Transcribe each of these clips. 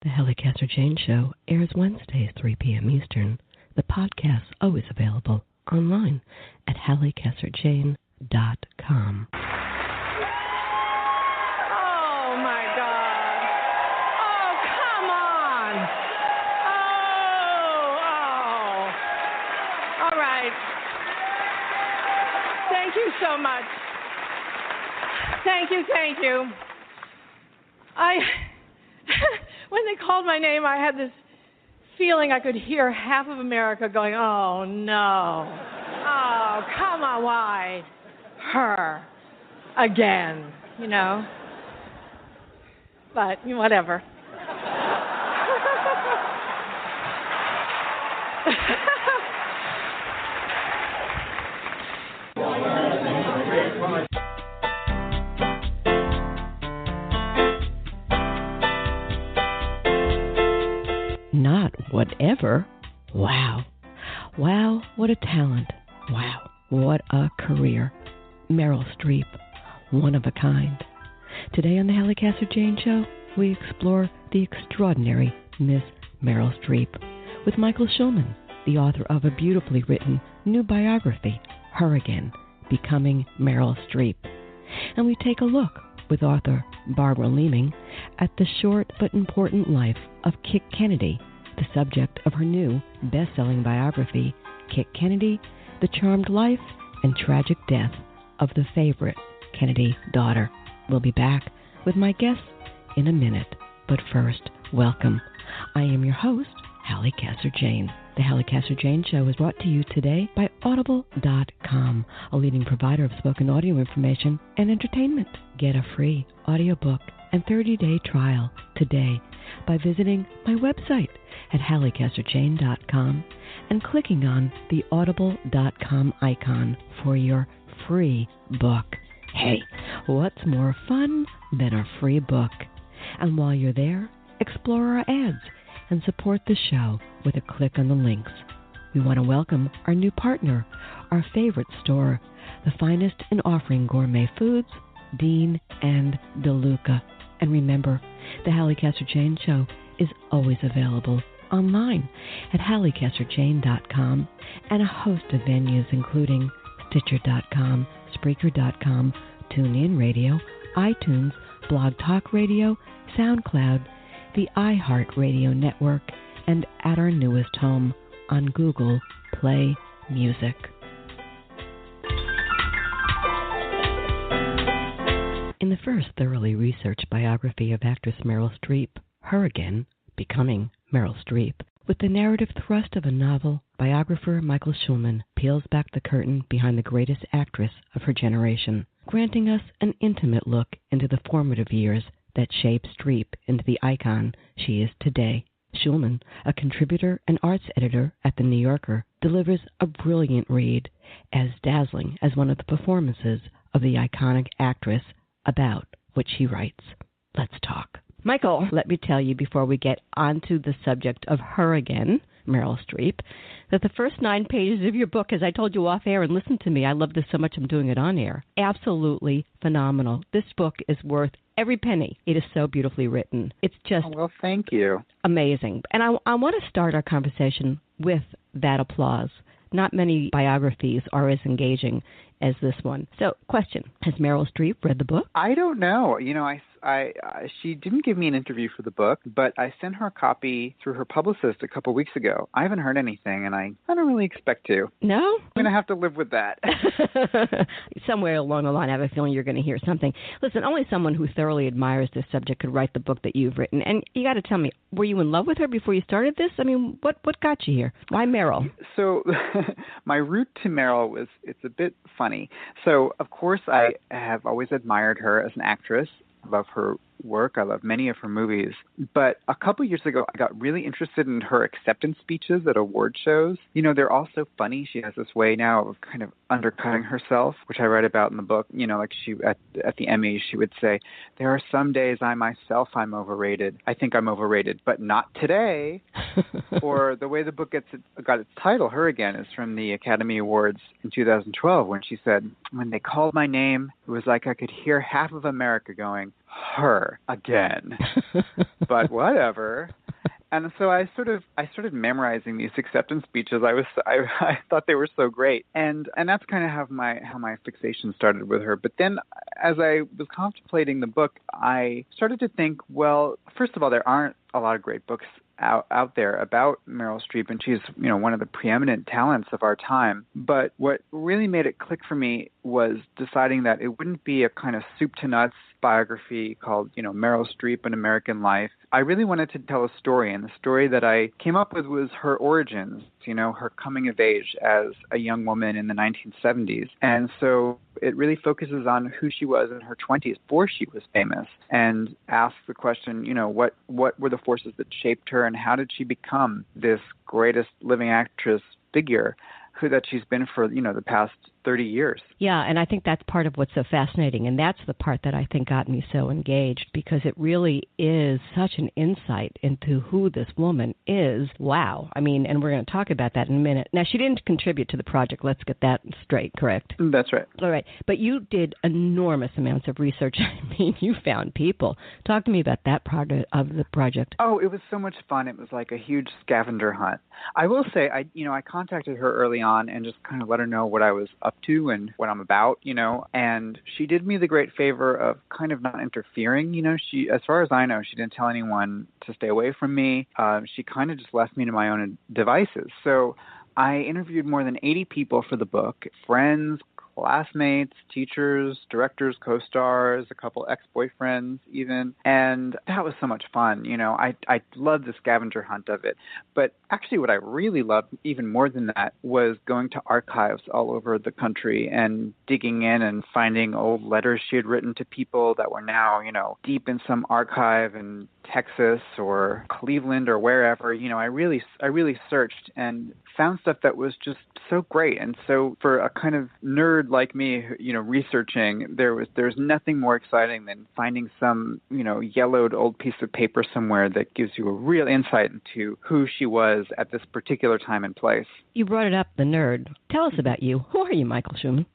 The Halli Casser-Jayne Show airs Wednesdays, 3 p.m. Eastern. The podcast always available online at HalliCasser-Jayne.com. Oh, my God. Oh, come on. Oh. All right. Thank you so much. Thank you. When they called my name, I had this feeling I could hear half of America going, oh, no. Oh, come on, why? Her. Again, you know? But whatever. Not whatever. Wow. Wow, what a talent. Wow, what a career. Meryl Streep, one of a kind. Today on the Halli Casser-Jayne Show, we explore the extraordinary Miss Meryl Streep with Michael Schulman, the author of a beautifully written new biography, Her Again, Becoming Meryl Streep. And we take a look with author Barbara Leaming at the short but important life of Kit Kennedy, the subject of her new best-selling biography, Kit Kennedy, The Charmed Life and Tragic Death of the Favorite Kennedy Daughter. We'll be back with my guests in a minute, but first, welcome. I am your host, Halli Casser-Jayne. The Halli Casser-Jayne Show is brought to you today by Audible.com, a leading provider of spoken audio information and entertainment. Get a free audiobook and 30-day trial today by visiting my website at HalliCasser-Jayne.com and clicking on the Audible.com icon for your free book. Hey, what's more fun than a free book? And while you're there, explore our ads and support the show with a click on the links. We want to welcome our new partner, our favorite store, the finest in offering gourmet foods, Dean and DeLuca. And remember, the Halli Casser-Jayne Show is always available online at HalliCasser-Jayne.com and a host of venues including Stitcher.com, Spreaker.com, TuneIn Radio, iTunes, Blog Talk Radio, SoundCloud, the iHeartRadio Network, and at our newest home on Google Play Music. In the first thoroughly researched biography of actress Meryl Streep, Her Again, Becoming Meryl Streep, with the narrative thrust of a novel, biographer Michael Schulman peels back the curtain behind the greatest actress of her generation, granting us an intimate look into the formative years that shaped Streep into the icon she is today. Schulman, a contributor and arts editor at The New Yorker, delivers a brilliant read, as dazzling as one of the performances of the iconic actress about which he writes. Let's talk. Michael, let me tell you before we get onto the subject of Her Again, Meryl Streep, that the first 9 pages of your book, as I told you off air, and listen to me, I love this so much I'm doing it on air, absolutely phenomenal. This book is worth every penny. It is so beautifully written. It's just well, thank you. Amazing. And I want to start our conversation with that applause. Not many biographies are as engaging as this one. So, question, has Meryl Streep read the book? I don't know. You know, she didn't give me an interview for the book, but I sent her a copy through her publicist a couple weeks ago. I haven't heard anything, and I don't really expect to. No? I'm going to have to live with that. Somewhere along the line, I have a feeling you're going to hear something. Listen, only someone who thoroughly admires this subject could write the book that you've written. And you got to tell me, were you in love with her before you started this? I mean, what got you here? Why Meryl? So my route to Meryl it's a bit funny. So, of course, I have always admired her as an actress. I love her work. I love many of her movies. But a couple years ago, I got really interested in her acceptance speeches at award shows. You know, they're all so funny. She has this way now of kind of undercutting herself, which I write about in the book. You know, like she at the Emmys, she would say, "There are some days I'm overrated. I think I'm overrated, but not today." Or the way the book got its title, Her Again, is from the Academy Awards in 2012 when she said, when they called my name, it was like I could hear half of America going, her again. But whatever. And so I started memorizing these acceptance speeches. I thought they were so great, and that's kind of how my fixation started with her. But then, as I was contemplating the book, I started to think, well, first of all, there aren't a lot of great books out there about Meryl Streep, and she's one of the preeminent talents of our time. But what really made it click for me was deciding that it wouldn't be a kind of soup to nuts biography called Meryl Streep, An American Life. I really wanted to tell a story, and the story that I came up with was her origins, her coming of age as a young woman in the 1970s. And so it really focuses on who she was in her 20s before she was famous, and asks the question, what were the forces that shaped her, and how did she become this greatest living actress figure who that she's been for, the past 30 years. Yeah, and I think that's part of what's so fascinating, and that's the part that I think got me so engaged, because it really is such an insight into who this woman is. Wow. I mean, and we're going to talk about that in a minute. Now, she didn't contribute to the project. Let's get that straight, correct? That's right. All right. But you did enormous amounts of research. I mean, you found people. Talk to me about that part of the project. Oh, it was so much fun. It was like a huge scavenger hunt. I will say, I contacted her early on and just kind of let her know what I was up to and what I'm about, and she did me the great favor of kind of not interfering. She, as far as I know, she didn't tell anyone to stay away from me. She kind of just left me to my own devices. So I interviewed more than 80 people for the book, friends, classmates, teachers, directors, co-stars, a couple ex-boyfriends even, and that was so much fun. I loved the scavenger hunt of it. But actually what I really loved even more than that was going to archives all over the country and digging in and finding old letters she had written to people that were now, deep in some archive in Texas or Cleveland or wherever. I really searched and found stuff that was just so great. And so for a kind of nerd like me, researching, there's nothing more exciting than finding some, yellowed old piece of paper somewhere that gives you a real insight into who she was at this particular time and place. You brought it up, the nerd. Tell us about you. Who are you, Michael Schulman?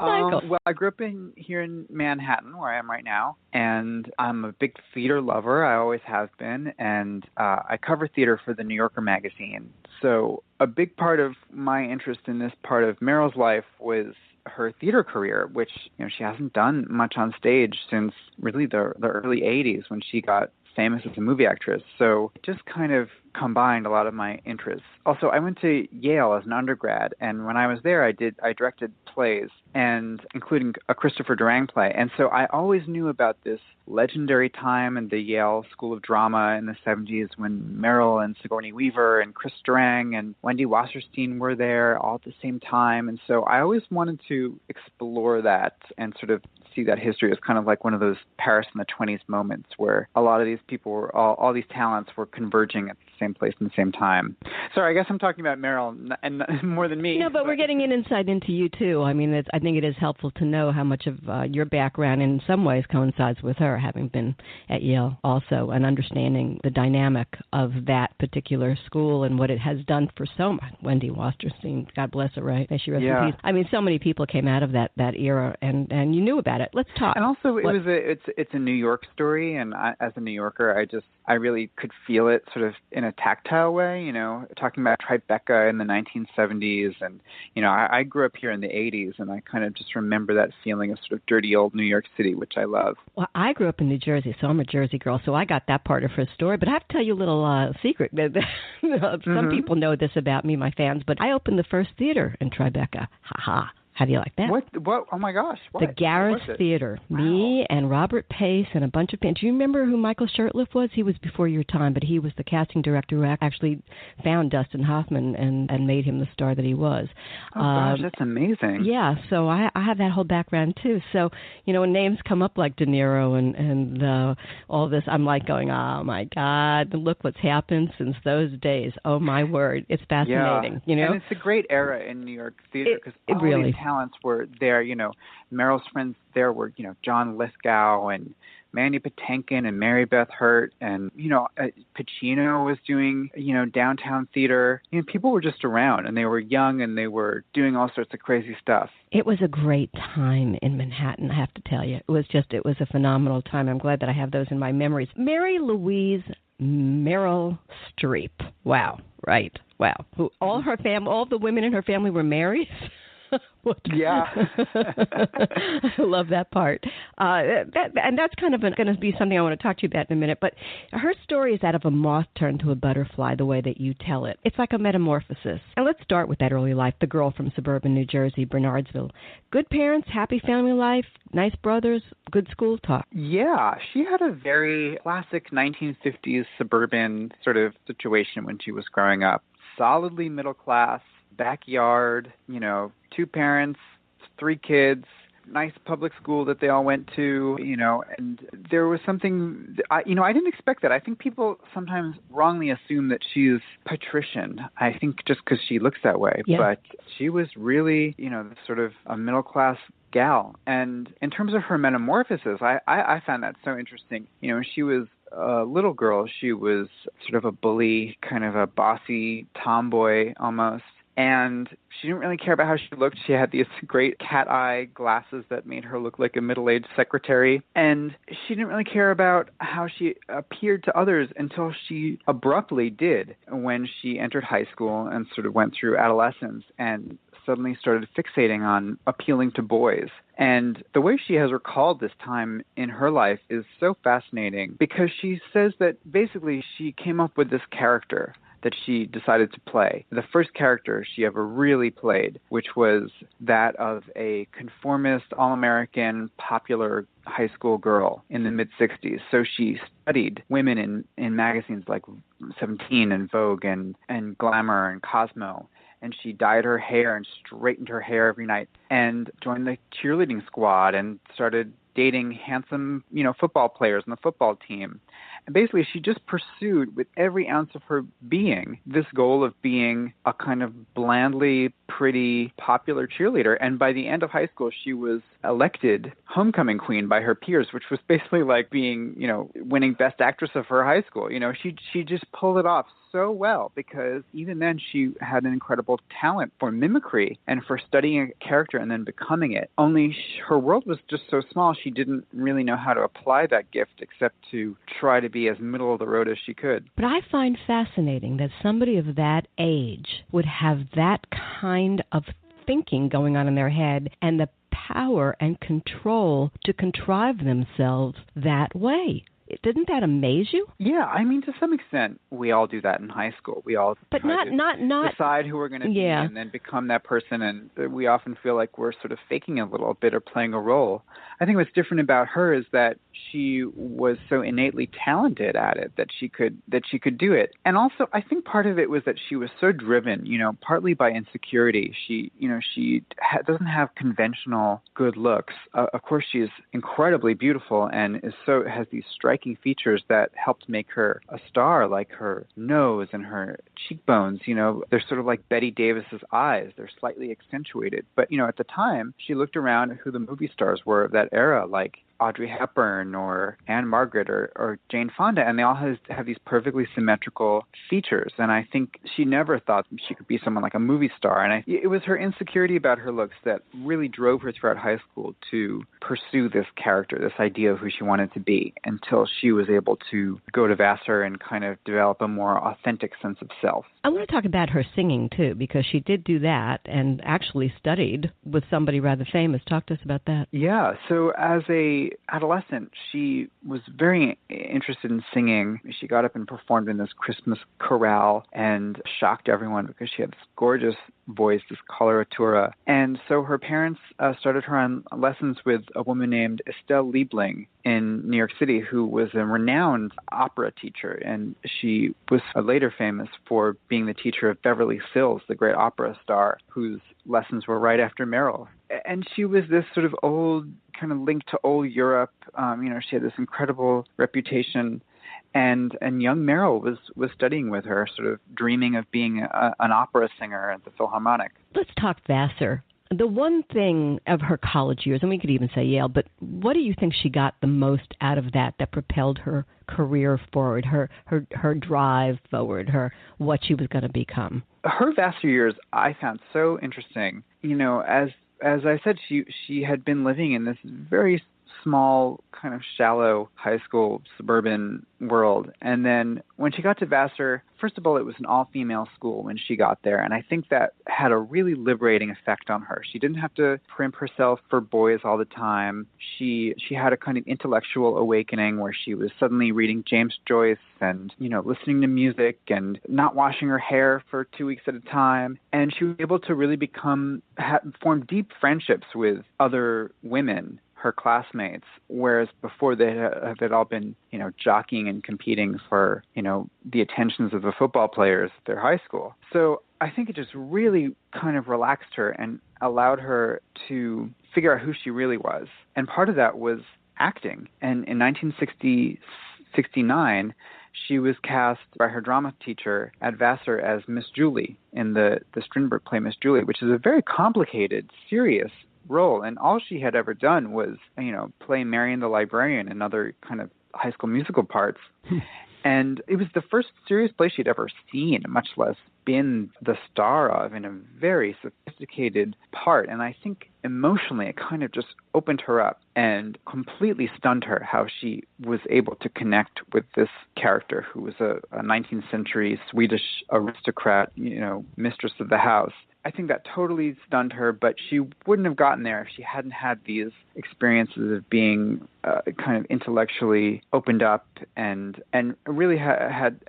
Michael? Well, I grew up here in Manhattan, where I am right now, and I'm a big theater lover. I always have been, and I cover theater for the New Yorker magazine. So a big part of my interest in this part of Meryl's life was her theater career, which she hasn't done much on stage since really the early 80s when she got famous as a movie actress. So it just kind of combined a lot of my interests. Also, I went to Yale as an undergrad, and when I was there, I directed plays, and including a Christopher Durang play. And so I always knew about this legendary time in the Yale School of Drama in the 70s when Meryl and Sigourney Weaver and Chris Durang and Wendy Wasserstein were there all at the same time. And so I always wanted to explore that and sort of see that history as kind of like one of those Paris in the 20s moments where a lot of these people were, all these talents were converging at the same place in the same time. Sorry, I guess I'm talking about Meryl and more than me. No, but we're getting an insight into you too. I mean, I think it is helpful to know how much of your background in some ways coincides with her, having been at Yale also, and understanding the dynamic of that particular school and what it has done for so much. Wendy Wasserstein, God bless her, right? May she rest in peace. I mean, so many people came out of that era, and you knew about it. Let's talk. And also, it's a New York story, and as a New Yorker, I really could feel it sort of in a tactile way, talking about Tribeca in the 1970s. And, I grew up here in the 80s, and I kind of just remember that feeling of sort of dirty old New York City, which I love. Well, I grew up in New Jersey, so I'm a Jersey girl, so I got that part of her story. But I have to tell you a little secret. Some people know this about me, my fans, but I opened the first theater in Tribeca. Ha-ha. How do you like that? What? Oh, my gosh. What? The Garris Theater. Wow. Me and Robert Pace and a bunch of people. Do you remember who Michael Shurtleff was? He was before your time, but he was the casting director who actually found Dustin Hoffman and made him the star that he was. Oh, gosh, that's amazing. Yeah, so I have that whole background, too. So, when names come up like De Niro and all this, I'm like going, oh, my God, look what's happened since those days. Oh, my word. It's fascinating, And it's a great era in New York theater because all these talents were there. Meryl's friends there were, John Lithgow and Mandy Patinkin and Mary Beth Hurt, and Pacino was doing downtown theater. People were just around, and they were young, and they were doing all sorts of crazy stuff. It was a great time in Manhattan, I have to tell you. It was a phenomenal time. I'm glad that I have those in my memories. Mary Louise Meryl Streep. Wow, right. Wow. All the women in her family were Marys? Yeah. I love that part. And that's kind of going to be something I want to talk to you about in a minute. But her story is out of a moth turned to a butterfly, the way that you tell it. It's like a metamorphosis. And let's start with that early life, the girl from suburban New Jersey, Bernardsville. Good parents, happy family life, nice brothers, good school talk. Yeah, she had a very classic 1950s suburban sort of situation when she was growing up. Solidly middle class, backyard, 2 parents, 3 kids, nice public school that they all went to, and there was something, I didn't expect that. I think people sometimes wrongly assume that she's patrician. I think just because she looks that way, yeah. But she was really, sort of a middle class gal. And in terms of her metamorphosis, I found that so interesting. She was a little girl. She was sort of a bully, kind of a bossy tomboy almost. And she didn't really care about how she looked. She had these great cat eye glasses that made her look like a middle-aged secretary. And she didn't really care about how she appeared to others until she abruptly did when she entered high school and sort of went through adolescence and suddenly started fixating on appealing to boys. And the way she has recalled this time in her life is so fascinating because she says that basically she came up with this character that she decided to play. The first character she ever really played, which was that of a conformist, all-American, popular high school girl in the mid-'60s. So she studied women in magazines like 17 and Vogue and Glamour and Cosmo. And she dyed her hair and straightened her hair every night and joined the cheerleading squad and started dating handsome, football players on the football team. And basically, she just pursued with every ounce of her being this goal of being a kind of blandly pretty, popular cheerleader. And by the end of high school, she was elected homecoming queen by her peers, which was basically like being, winning best actress of her high school. She just pulled it off so well because even then she had an incredible talent for mimicry and for studying a character and then becoming it. Only her world was just so small, she didn't really know how to apply that gift except to try to be as middle of the road as she could. But I find fascinating that somebody of that age would have that kind of thinking going on in their head and the power and control to contrive themselves that way. Didn't that amaze you? Yeah, I mean, to some extent, we all do that in high school. We all not decide who we're going to be and then become that person, and we often feel like we're sort of faking a little bit or playing a role. I think what's different about her is that she was so innately talented at it that she could do it. And also, I think part of it was that she was so driven, partly by insecurity. She doesn't have conventional good looks. Of course, she's incredibly beautiful and has these striking features that helped make her a star, like her nose and her cheekbones. They're sort of like Betty Davis's eyes. They're slightly accentuated. But, at the time, she looked around at who the movie stars were of that era, like Audrey Hepburn or Anne Margaret or Jane Fonda, and they all have these perfectly symmetrical features. And I think she never thought she could be someone like a movie star. And it was her insecurity about her looks that really drove her throughout high school to pursue this character, this idea of who she wanted to be, until she was able to go to Vassar and kind of develop a more authentic sense of self. I want to talk about her singing, too, because she did do that and actually studied with somebody rather famous. Talk to us about that. Yeah, so as a adolescent, she was very interested in singing. She got up and performed in this Christmas chorale and shocked everyone because she had this gorgeous voice, this coloratura. And so her parents started her on lessons with a woman named Estelle Liebling in New York City, who was a renowned opera teacher. And she was later famous for being the teacher of Beverly Sills, the great opera star, whose lessons were right after Meryl. And she was this sort of old, kind of linked to old Europe. She had this incredible reputation. And young Meryl was studying with her, sort of dreaming of being an opera singer at the Philharmonic. Let's talk Vassar. The one thing of her college years, and we could even say Yale, but what do you think she got the most out of that propelled her career forward, her drive forward, what she was going to become? Her vassar years I found so interesting. As I said, she had been living in this very small, kind of shallow high school suburban world. And then when she got to Vassar, first of all, it was an all-female school when she got there. And I think that had a really liberating effect on her. She didn't have to primp herself for boys all the time. She had a kind of intellectual awakening where she was suddenly reading James Joyce and, listening to music and not washing her hair for 2 weeks at a time. And she was able to really form deep friendships with other women, her classmates, whereas before they had all been, jockeying and competing for, the attentions of the football players at their high school. So I think it just really kind of relaxed her and allowed her to figure out who she really was. And part of that was acting. And in 1969, she was cast by her drama teacher at Vassar as Miss Julie in the Strindberg play Miss Julie, which is a very complicated, serious role. And all she had ever done was, play Marion the Librarian and other kind of High School Musical parts. And it was the first serious play she'd ever seen, much less been the star of, in a very sophisticated part. And I think emotionally it kind of just opened her up and completely stunned her how she was able to connect with this character who was a 19th century Swedish aristocrat, mistress of the house. I think that totally stunned her, but she wouldn't have gotten there if she hadn't had these experiences of being kind of intellectually opened up and really had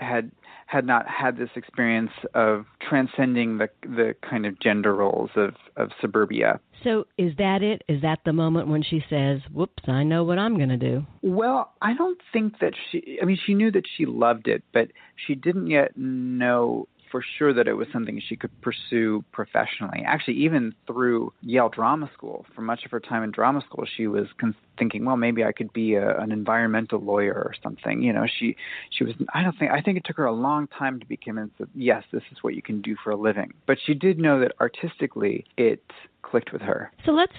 not had this experience of transcending the kind of gender roles of suburbia. So is that it? Is that the moment when she says, whoops, I know what I'm going to do? Well, I don't think that she knew that she loved it, but she didn't yet know for sure that it was something she could pursue professionally. Actually, even through Yale Drama School, for much of her time in drama school, she was thinking, well, maybe I could be an environmental lawyer or something. She was. I think it took her a long time to be convinced that yes, this is what you can do for a living. But she did know that artistically, it clicked with her. So let's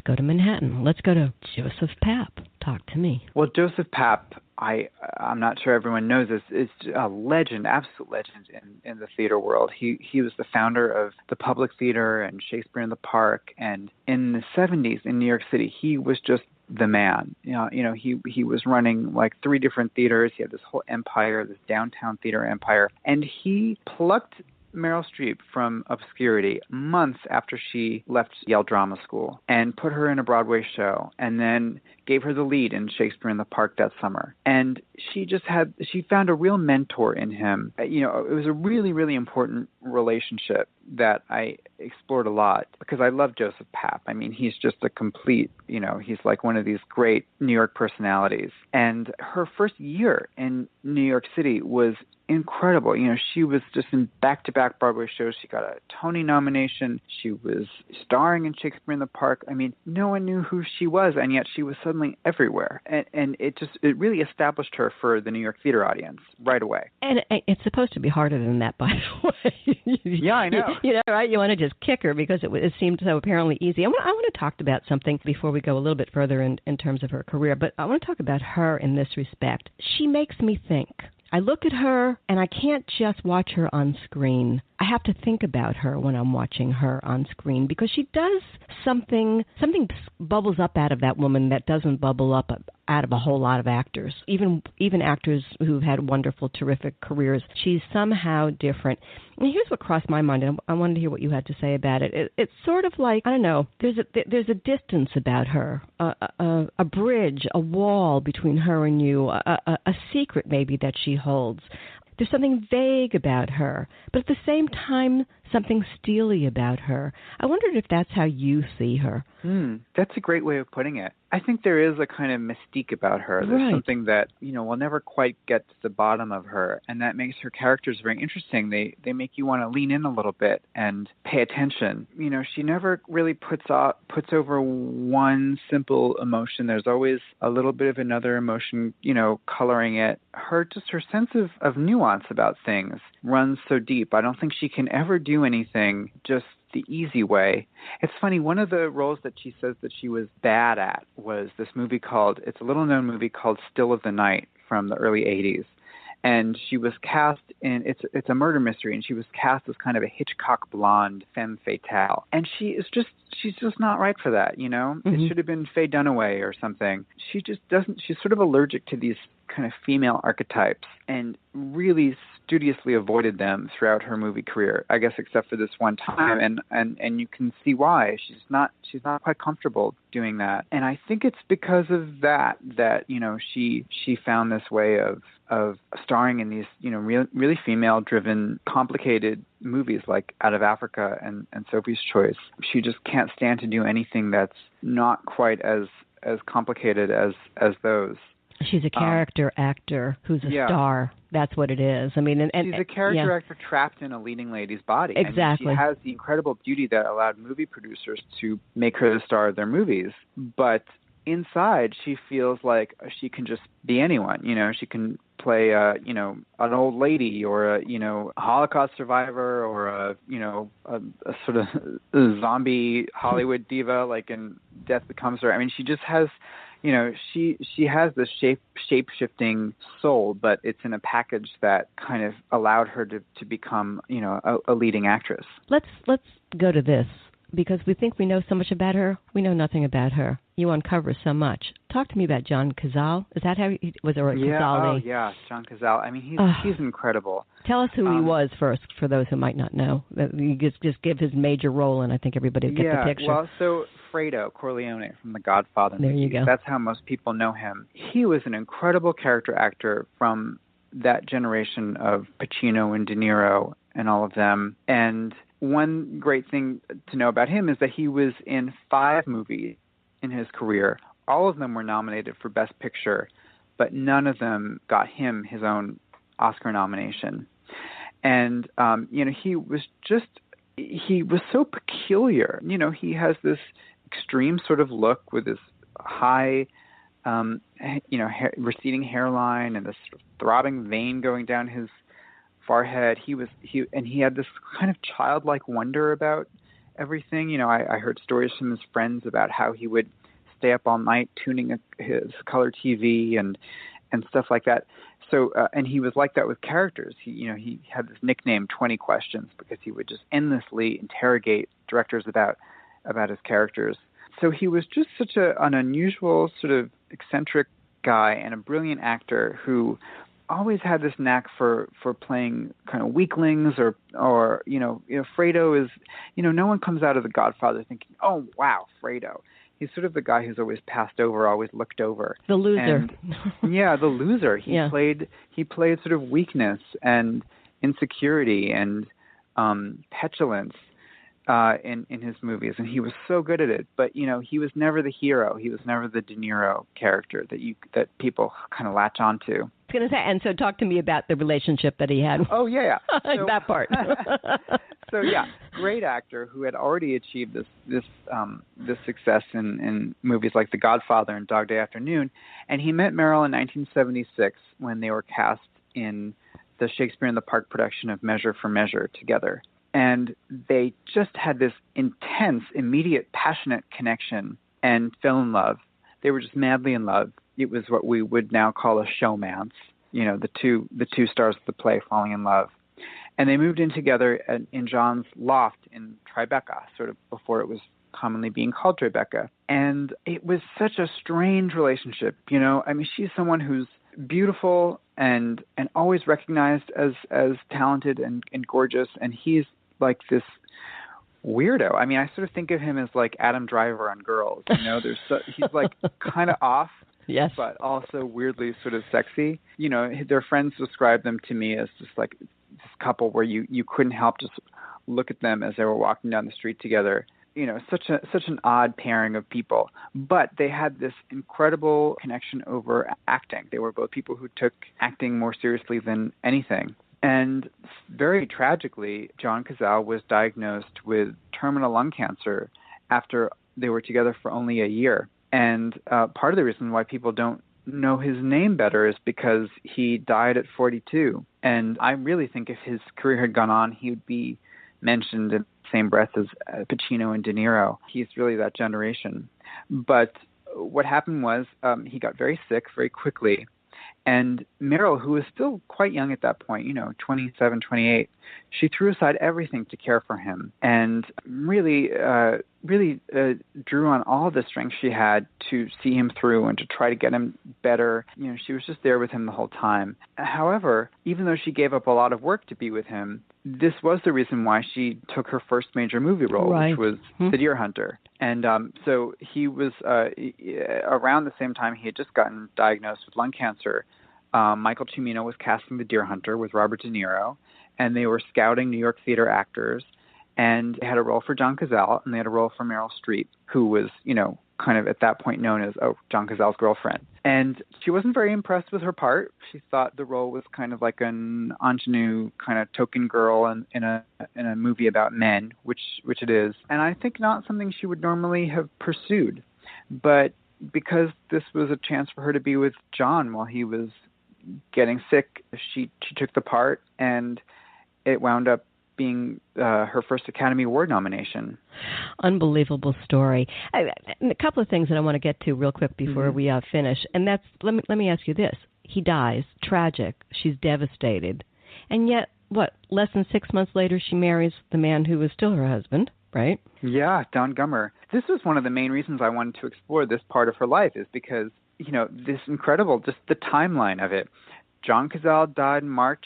go to Manhattan. Let's go to Joseph Papp. Talk to me. Well, Joseph Papp, I'm not sure everyone knows this, is a legend, absolute legend in the theater world. He was the founder of the Public Theater and Shakespeare in the Park, and in the 70s in New York City, he was just the man. He was running like 3 different theaters. He had this whole empire, this downtown theater empire, and he plucked Meryl Streep from obscurity months after she left Yale Drama School and put her in a Broadway show and then gave her the lead in Shakespeare in the Park that summer. And she found a real mentor in him. It was a really, really important relationship that I explored a lot because I love Joseph Papp. I mean, he's just a complete, he's like one of these great New York personalities. And her first year in New York City was incredible. She was just in back-to-back Broadway shows. She got a Tony nomination. She was starring in Shakespeare in the Park. I mean, no one knew who she was, and yet she was suddenly everywhere. And it really established her for the New York theater audience right away. And it's supposed to be harder than that, by the way. Yeah, I know. Right? You want to just kick her because it seemed so apparently easy. I want to talk about something before we go a little bit further in terms of her career, but I want to talk about her in this respect. She makes me think. I look at her, and I can't just watch her on screen. I have to think about her when I'm watching her on screen because she does something bubbles up out of that woman that doesn't bubble up out of a whole lot of actors, even actors who've had wonderful, terrific careers. She's somehow different. And here's what crossed my mind, and I wanted to hear what you had to say about it. It's sort of like, I don't know, there's a distance about her, a bridge, a wall between her and you, a secret maybe that she holds. There's something vague about her, but at the same time, something steely about her. I wondered if that's how you see her. That's a great way of putting it. I think there is a kind of mystique about her. There's something that, we'll never quite get to the bottom of her, and that makes her characters very interesting. They make you want to lean in a little bit and pay attention. She never really puts over one simple emotion. There's always a little bit of another emotion, coloring it. Her sense of nuance about things runs so deep. I don't think she can ever do anything just the easy way. It's funny, one of the roles that she says that she was bad at was this movie it's a little-known movie called Still of the Night from the early 80s. And she was cast in, it's a murder mystery, and she was cast as kind of a Hitchcock blonde femme fatale. And she's just not right for that, you know? Mm-hmm. It should have been Faye Dunaway or something. She just doesn't, she's sort of allergic to these kind of female archetypes and really studiously avoided them throughout her movie career, I guess except for this one time. And you can see why. She's not quite comfortable doing that. And I think it's because of that, you know, she found this way of starring in these, you know, really female-driven, complicated movies like Out of Africa and Sophie's Choice. She just can't stand to do anything that's not quite as complicated as those. She's a character actor who's a star. That's what it is. I mean, and she's a character actor trapped in a leading lady's body. Exactly. And she has the incredible beauty that allowed movie producers to make her the star of their movies. But inside, she feels like she can just be anyone. You know, she can play you know, an old lady or a, you know, a Holocaust survivor or a sort of zombie Hollywood diva like in Death Becomes Her. I mean, she just has, you know, she has this shape-shifting soul, but it's in a package that kind of allowed her to become, you know, a leading actress. Let's go to this, because we think we know so much about her. We know nothing about her. You uncover so much. Talk to me about John Cazale. Is that how he was? Or Cazale? Oh, yeah, John Cazale. I mean, he's incredible. Tell us who he was first, for those who might not know. You just give his major role, and I think everybody will get the picture. Well, so Fredo Corleone from The Godfather. There you go. That's how most people know him. He was an incredible character actor from that generation of Pacino and De Niro and all of them. And one great thing to know about him is that he was in 5 movies in his career. All of them were nominated for Best Picture, but none of them got him his own Oscar nomination. And, you know, he was so peculiar. You know, he has this extreme sort of look with this high, you know, receding hairline and this sort of throbbing vein going down his forehead. He had this kind of childlike wonder about everything. You know, I heard stories from his friends about how he would stay up all night tuning his color TV and stuff like that. So, and he was like that with characters. He had this nickname 20 Questions because he would just endlessly interrogate directors about his characters. So he was just such an unusual, sort of eccentric guy and a brilliant actor who always had this knack for playing kind of weaklings or you know, Fredo is, you know, no one comes out of The Godfather thinking, oh, wow, Fredo. He's sort of the guy who's always passed over, always looked over. The loser. And, the loser. He played sort of weakness and insecurity and petulance in his movies, and he was so good at it. But you know, he was never the hero. He was never the De Niro character that people kind of latch onto. I was going to say, and so talk to me about the relationship that he had. Oh yeah. So, that part. So yeah, great actor who had already achieved this success in movies like The Godfather and Dog Day Afternoon, and he met Meryl in 1976 when they were cast in the Shakespeare in the Park production of Measure for Measure together. And they just had this intense, immediate, passionate connection and fell in love. They were just madly in love. It was what we would now call a showmance. You know, the two stars of the play falling in love. And they moved in together in John's loft in Tribeca, sort of before it was commonly being called Tribeca. And it was such a strange relationship. You know, I mean, she's someone who's beautiful and always recognized as talented and gorgeous, and he's like this weirdo. I mean, I sort of think of him as like Adam Driver on Girls. You know, he's like kind of off, yes, but also weirdly sort of sexy. You know, their friends describe them to me as just like this couple where you couldn't help just look at them as they were walking down the street together. You know, such an odd pairing of people, but they had this incredible connection over acting. They were both people who took acting more seriously than anything. And very tragically, John Cazale was diagnosed with terminal lung cancer after they were together for only a year. And part of the reason why people don't know his name better is because he died at 42. And I really think if his career had gone on, he would be mentioned in same breath as Pacino and De Niro. He's really that generation. But what happened was he got very sick very quickly. And Meryl, who was still quite young at that point, 27, 28, she threw aside everything to care for him and really drew on all the strength she had to see him through and to try to get him better. She was just there with him the whole time. However, even though she gave up a lot of work to be with him, this was the reason why she took her first major movie role, which was The Deer Hunter. And so he was around the same time he had just gotten diagnosed with lung cancer. Michael Cimino was casting The Deer Hunter with Robert De Niro, and they were scouting New York theater actors. And they had a role for John Cazale, and they had a role for Meryl Streep, who was, kind of at that point known as John Cazale's girlfriend. And she wasn't very impressed with her part. She thought the role was kind of like an ingenue kind of token girl in a movie about men, which it is. And I think not something she would normally have pursued. But because this was a chance for her to be with John while he was getting sick, she took the part, and it wound up being her first Academy Award nomination. Unbelievable story. A couple of things that I want to get to real quick before we finish, and that's let me ask you this: he dies, tragic. She's devastated, and yet, less than 6 months later, she marries the man who was still her husband, right? Yeah, Don Gummer. This was one of the main reasons I wanted to explore this part of her life, is because this incredible, just the timeline of it. John Cazale died in March.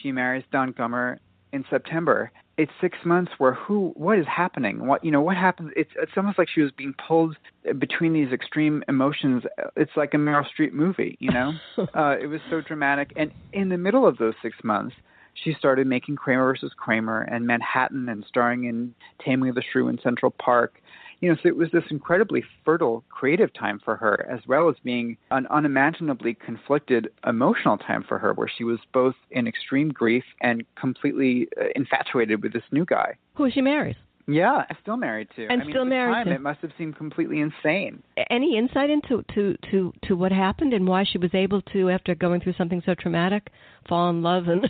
She marries Don Gummer in September. It's 6 months where what is happening? What happens? It's almost like she was being pulled between these extreme emotions. It's like a Meryl Streep movie, It was so dramatic. And in the middle of those 6 months, she started making Kramer versus Kramer and Manhattan and starring in Taming of the Shrew in Central Park. So it was this incredibly fertile creative time for her, as well as being an unimaginably conflicted emotional time for her, where she was both in extreme grief and completely infatuated with this new guy. Who she marries. Yeah, still married to. Still married to. It must have seemed completely insane. Any insight into to what happened and why she was able to, after going through something so traumatic, fall in love and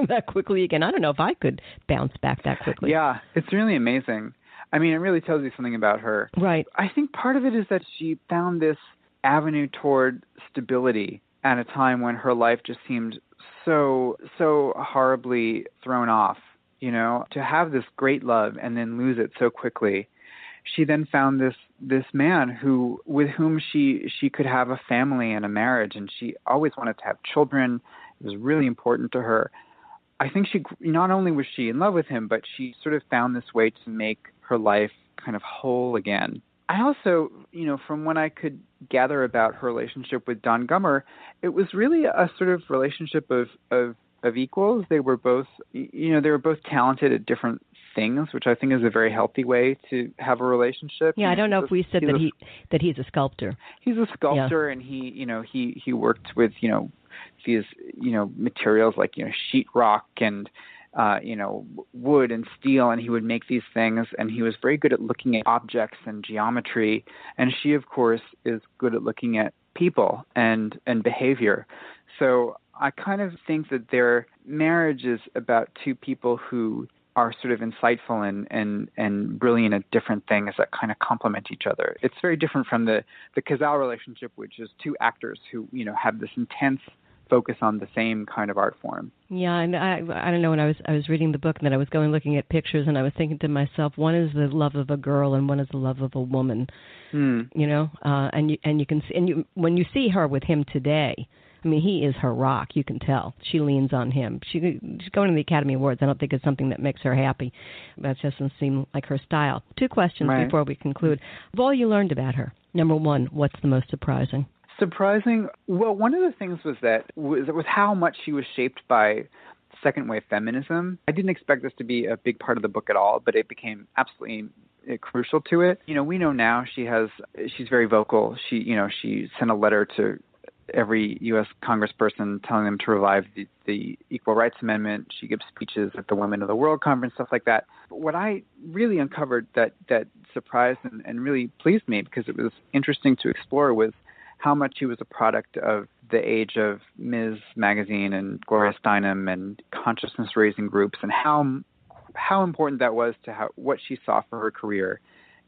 that quickly again? I don't know if I could bounce back that quickly. Yeah, it's really amazing. It really tells you something about her. Right. I think part of it is that she found this avenue toward stability at a time when her life just seemed so horribly thrown off. To have this great love and then lose it so quickly. She then found this man with whom she could have a family and a marriage, and she always wanted to have children. It was really important to her. I think she not only was she in love with him, but she sort of found this way to make her life kind of whole again. I also, from what I could gather about her relationship with Don Gummer, it was really a sort of relationship of equals. They were both, talented at different things, which I think is a very healthy way to have a relationship. Yeah, I don't know if we said that he's a sculptor. He's a sculptor, and he worked with these materials like sheetrock and wood and steel, and he would make these things, and he was very good at looking at objects and geometry, and she of course is good at looking at people and behavior. So I kind of think that their marriage is about two people who are sort of insightful and brilliant at different things that kind of complement each other. It's very different from the Cazale relationship, which is two actors who have this intense focus on the same kind of art form. Yeah, and I don't know, when I was reading the book, and then I was looking at pictures, and I was thinking to myself, one is the love of a girl and one is the love of a woman. And you can see, when you see her with him today, he is her rock. You can tell. She leans on him. She's going to the Academy Awards. I don't think it's something that makes her happy. That just doesn't seem like her style. 2 questions before we conclude. Of all you learned about her, number 1, what's the most surprising? Surprising? Well, one of the things was how much she was shaped by second wave feminism. I didn't expect this to be a big part of the book at all, but it became absolutely crucial to it. We know now she's very vocal. She sent a letter to every U.S. congressperson telling them to revive the Equal Rights Amendment. She gives speeches at the Women of the World Conference, stuff like that. But what I really uncovered that surprised and really pleased me, because it was interesting to explore, was how much she was a product of the age of Ms. Magazine and Gloria Steinem and consciousness-raising groups, and how how important that was to what she saw for her career,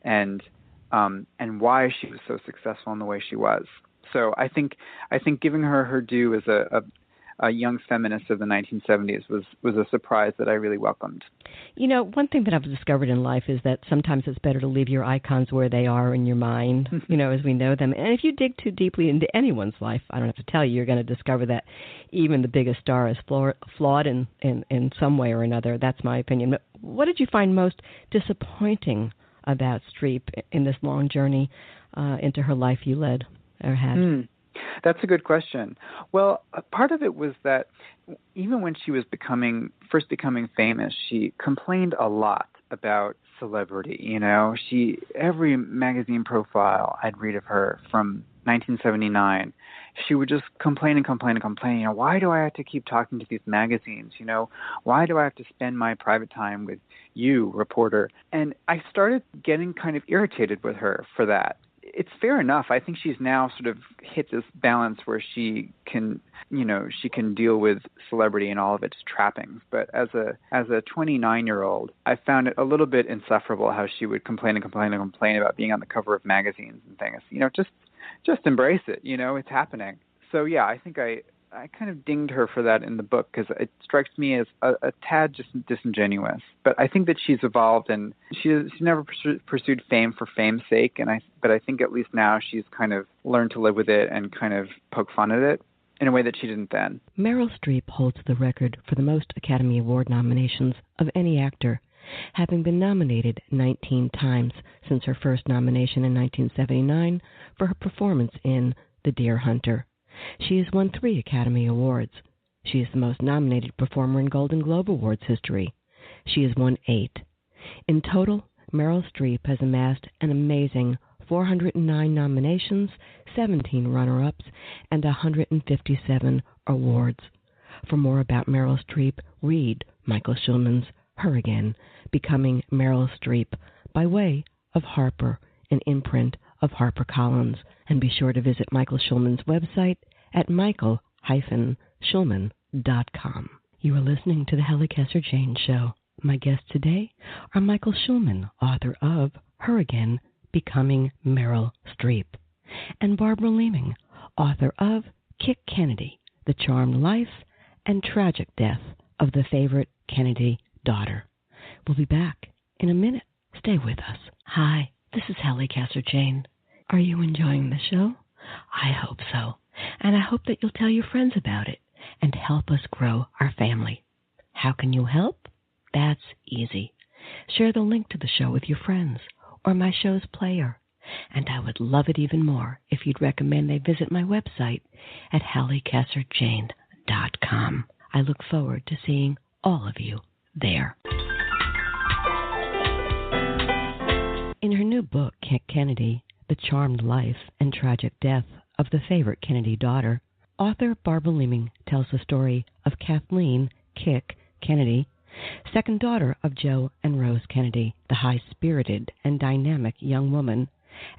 and why she was so successful in the way she was. So I think giving her due as a young feminist of the 1970s was a surprise that I really welcomed. You know, one thing that I've discovered in life is that sometimes it's better to leave your icons where they are in your mind, you know, as we know them. And if you dig too deeply into anyone's life, I don't have to tell you, you're going to discover that even the biggest star is flawed in some way or another. That's my opinion. But what did you find most disappointing about Streep in this long journey into her life you led or had? That's a good question. Well, part of it was that even when she was first becoming famous, she complained a lot about celebrity. You know, every magazine profile I'd read of her from 1979, she would just complain. You know, why do I have to keep talking to these magazines? You know, why do I have to spend my private time with you, reporter? And I started getting kind of irritated with her for that. It's fair enough. I think she's now sort of hit this balance where she can deal with celebrity and all of its trappings. But as a 29-year-old, I found it a little bit insufferable how she would complain about being on the cover of magazines and things. You know, just embrace it. You know, it's happening. So yeah, I think I kind of dinged her for that in the book because it strikes me as a tad just disingenuous. But I think that she's evolved, and she's never pursued fame for fame's sake. But I think at least now she's kind of learned to live with it and kind of poke fun at it in a way that she didn't then. Meryl Streep holds the record for the most Academy Award nominations of any actor, having been nominated 19 times since her first nomination in 1979 for her performance in The Deer Hunter. She has won 3 Academy Awards. She is the most nominated performer in Golden Globe Awards history. She has won 8. In total, Meryl Streep has amassed an amazing 409 nominations, 17 runner-ups, and 157 awards. For more about Meryl Streep, read Michael Schulman's Her Again, Becoming Meryl Streep, by way of Harper, an imprint of HarperCollins. And be sure to visit Michael Schulman's website at michael-schulman.com. You are listening to the Halli Casser-Jayne Show. My guests today are Michael Schulman, author of Her Again, Becoming Meryl Streep, and Barbara Leaming, author of Kick Kennedy, The Charmed Life and Tragic Death of the Favorite Kennedy Daughter. We'll be back in a minute. Stay with us. Hi, this is Halli Casser-Jayne. Are you enjoying the show? I hope so. And I hope that you'll tell your friends about it and help us grow our family. How can you help? That's easy. Share the link to the show with your friends or my show's player. And I would love it even more if you'd recommend they visit my website at hallicasserjayne.com. I look forward to seeing all of you there. In her new book, Kick Kennedy, The Charmed Life and Tragic Death of the Favorite Kennedy Daughter, author Barbara Leaming tells the story of Kathleen Kick Kennedy, second daughter of Joe and Rose Kennedy, the high-spirited and dynamic young woman,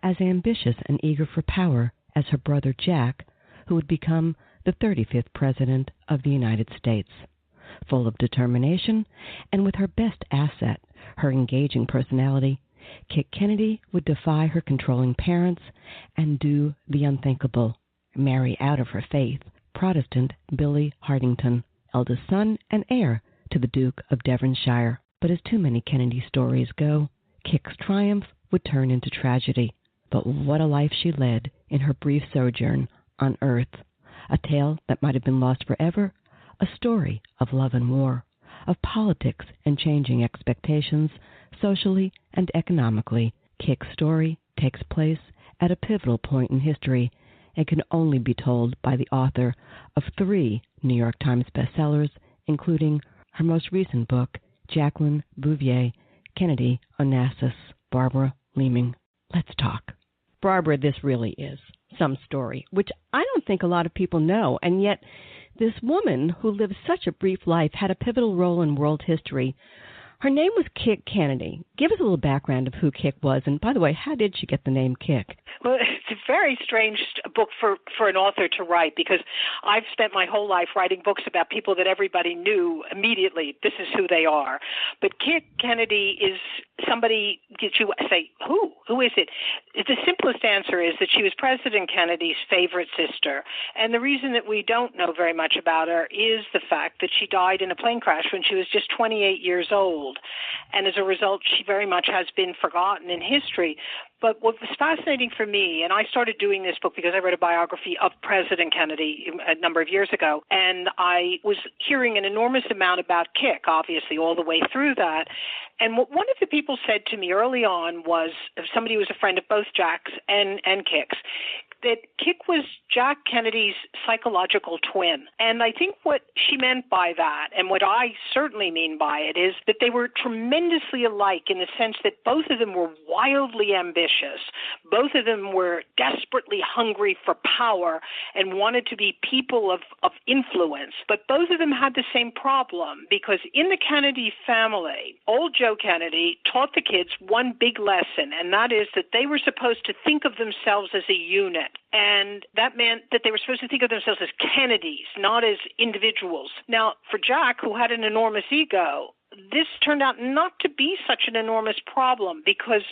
as ambitious and eager for power as her brother Jack, who would become the 35th President of the United States. Full of determination and with her best asset, her engaging personality, Kick Kennedy would defy her controlling parents and do the unthinkable, marry out of her faith Protestant Billy Hardington, eldest son and heir to the Duke of Devonshire. But as too many Kennedy stories go, Kick's triumph would turn into tragedy. But what a life she led in her brief sojourn on Earth. A tale that might have been lost forever, a story of love and war, of politics and changing expectations, socially and economically. Kick's story takes place at a pivotal point in history and can only be told by the author of 3 New York Times bestsellers, including her most recent book, Jacqueline Bouvier, Kennedy Onassis. Barbara Leaming. Let's talk. Barbara, this really is some story, which I don't think a lot of people know, and yet this woman who lived such a brief life had a pivotal role in world history. Her name was Kik Kennedy. Give us a little background of who Kik was. And by the way, how did she get the name Kik? Well, it's a very strange book for an author to write, because I've spent my whole life writing books about people that everybody knew immediately. This is who they are. But Kik Kennedy is somebody that you say, who? Who is it? The simplest answer is that she was President Kennedy's favorite sister. And the reason that we don't know very much about her is the fact that she died in a plane crash when she was just 28 years old. And as a result, she very much has been forgotten in history. But what was fascinating for me, and I started doing this book because I read a biography of President Kennedy a number of years ago, and I was hearing an enormous amount about Kik, obviously, all the way through that. And what one of the people said to me early on was, somebody who was a friend of both Jack's and Kik's, that Kik was Jack Kennedy's psychological twin. And I think what she meant by that, and what I certainly mean by it, is that they were tremendously alike in the sense that both of them were wildly ambitious. Both of them were desperately hungry for power and wanted to be people of influence. But both of them had the same problem, because in the Kennedy family, old Joe Kennedy taught the kids one big lesson, and that is that they were supposed to think of themselves as a unit. And that meant that they were supposed to think of themselves as Kennedys, not as individuals. Now, for Jack, who had an enormous ego, this turned out not to be such an enormous problem, because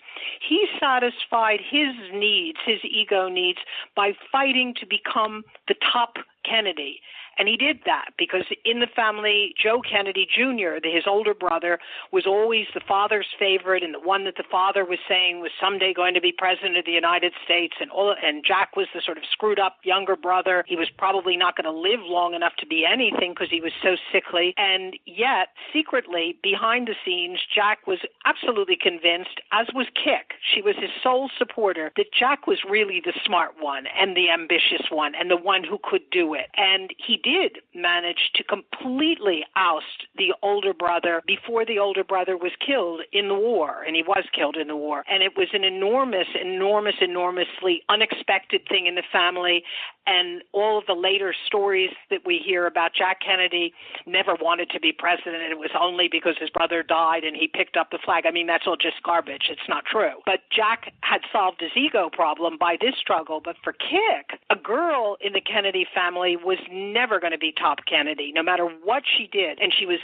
he satisfied his needs, his ego needs, by fighting to become the top Kennedy. And he did that because in the family, Joe Kennedy Jr., his older brother, was always the father's favorite, and the one that the father was saying was someday going to be president of the United States. And Jack was the sort of screwed up younger brother. He was probably not going to live long enough to be anything because he was so sickly. And yet, secretly, behind the scenes, Jack was absolutely convinced, as was Kik. She was his sole supporter, that Jack was really the smart one and the ambitious one and the one who could do it. And he did manage to completely oust the older brother before the older brother was killed in the war, and he was killed in the war. And it was an enormously unexpected thing in the family. And all of the later stories that we hear about Jack Kennedy never wanted to be president, and it was only because his brother died and he picked up the flag. I mean, that's all just garbage. It's not true. But Jack had solved his ego problem by this struggle. But for Kik, a girl in the Kennedy family was never going to be top Kennedy, no matter what she did. And she was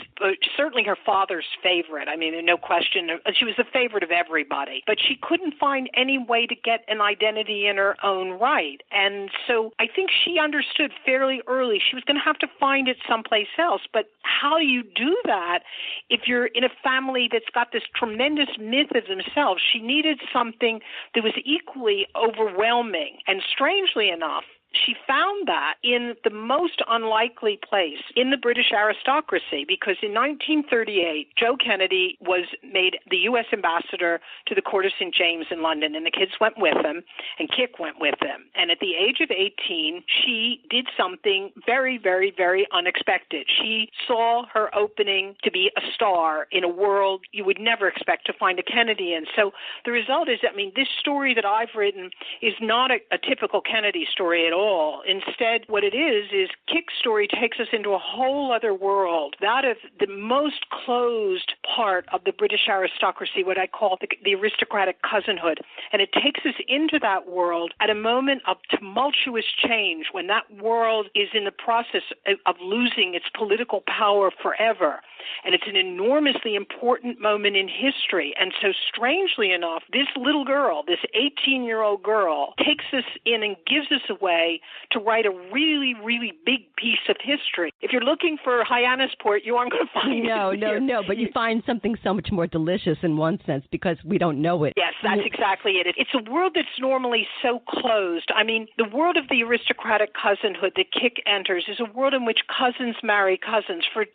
certainly her father's favorite. I mean, no question. She was the favorite of everybody. But she couldn't find any way to get an identity in her own right. And so I think she understood fairly early she was going to have to find it someplace else. But how do you do that if you're in a family that's got this tremendous myth of themselves? She needed something that was equally overwhelming. And strangely enough, she found that in the most unlikely place, in the British aristocracy, because in 1938, Joe Kennedy was made the U.S. ambassador to the court of St. James in London, and the kids went with him, and Kik went with him. And at the age of 18, she did something very, very, very unexpected. She saw her opening to be a star in a world you would never expect to find a Kennedy in. So the result is, I mean, this story that I've written is not a typical Kennedy story at all. Instead, what it is Kik's story takes us into a whole other world, that of the most closed part of the British aristocracy, what I call the aristocratic cousinhood. And it takes us into that world at a moment of tumultuous change, when that world is in the process of losing its political power forever. And it's an enormously important moment in history. And so strangely enough, this little girl, this 18-year-old girl, takes us in and gives us a way to write a really, really big piece of history. If you're looking for Hyannisport, you aren't going to find it. No, but you find something so much more delicious in one sense because we don't know it. Yes, that's exactly it. It's a world that's normally so closed. I mean, the world of the aristocratic cousinhood that Kik enters is a world in which cousins marry cousins for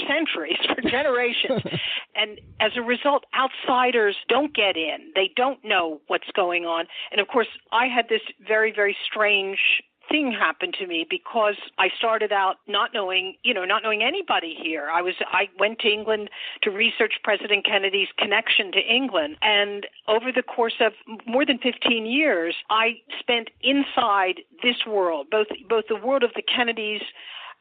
centuries, for generations. And as a result, outsiders don't get in. They don't know what's going on. And of course, I had this very, very strange thing happened to me because I started out not knowing anybody here. I went to England to research President Kennedy's connection to England, and over the course of more than 15 years, I spent inside this world, both the world of the Kennedys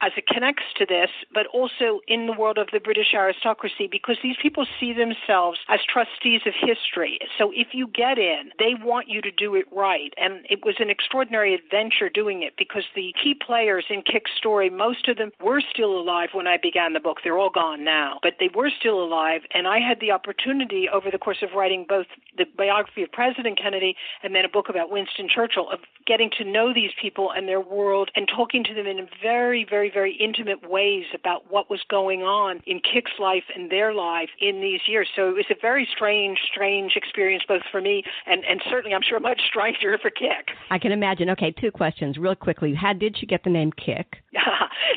as it connects to this, but also in the world of the British aristocracy, because these people see themselves as trustees of history. So if you get in, they want you to do it right. And it was an extraordinary adventure doing it, because the key players in Kick's story, most of them were still alive when I began the book. They're all gone now, but they were still alive. And I had the opportunity over the course of writing both the biography of President Kennedy and then a book about Winston Churchill, of getting to know these people and their world and talking to them in very, very, very intimate ways about what was going on in Kick's life and their life in these years. So it was a very strange experience both for me and certainly, I'm sure, much stranger for Kick. I can imagine. Okay, 2 questions real quickly. How did you get the name Kick?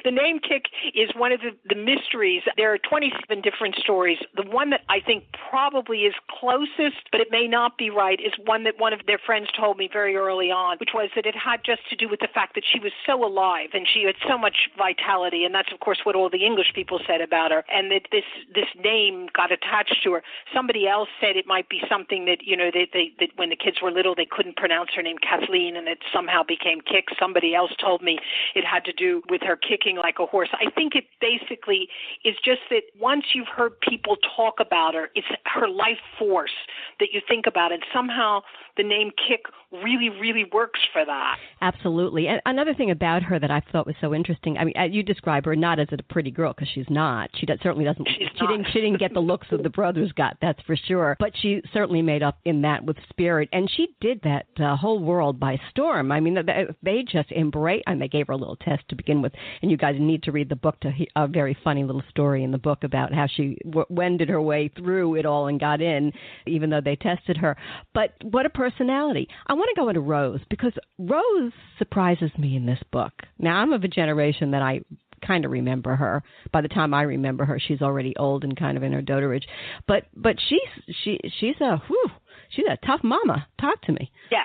The name Kick is one of the mysteries. There are 27 different stories. The one that I think probably is closest, but it may not be right, is one that one of their friends told me very early on, which was that it had just to do with the fact that she was so alive and she had so much vitality, and that's, of course, what all the English people said about her, and that this name got attached to her. Somebody else said it might be something that, that when the kids were little, they couldn't pronounce her name Kathleen, and it somehow became Kick. Somebody else told me it had to do with her kicking like a horse. I think it basically is just that once you've heard people talk about her, it's her life force that you think about, and somehow the name Kick really, really works for that. Absolutely. And another thing about her that I thought was so interesting, I mean, you describe her not as a pretty girl, because she's not. She certainly doesn't. She didn't get the looks that the brothers got, that's for sure. But she certainly made up in that with spirit, and she did that whole world by storm. I mean, they just embraced, and they gave her a little test to begin with. And you guys need to read the book to hear a very funny little story in the book about how she wended her way through it all and got in, even though they tested her. But what a personality. I want to go into Rose, because Rose surprises me in this book. Now, I'm of a generation that I kind of remember her. By the time I remember her, she's already old and kind of in her doterage. But she's a tough mama. Talk to me. Yeah.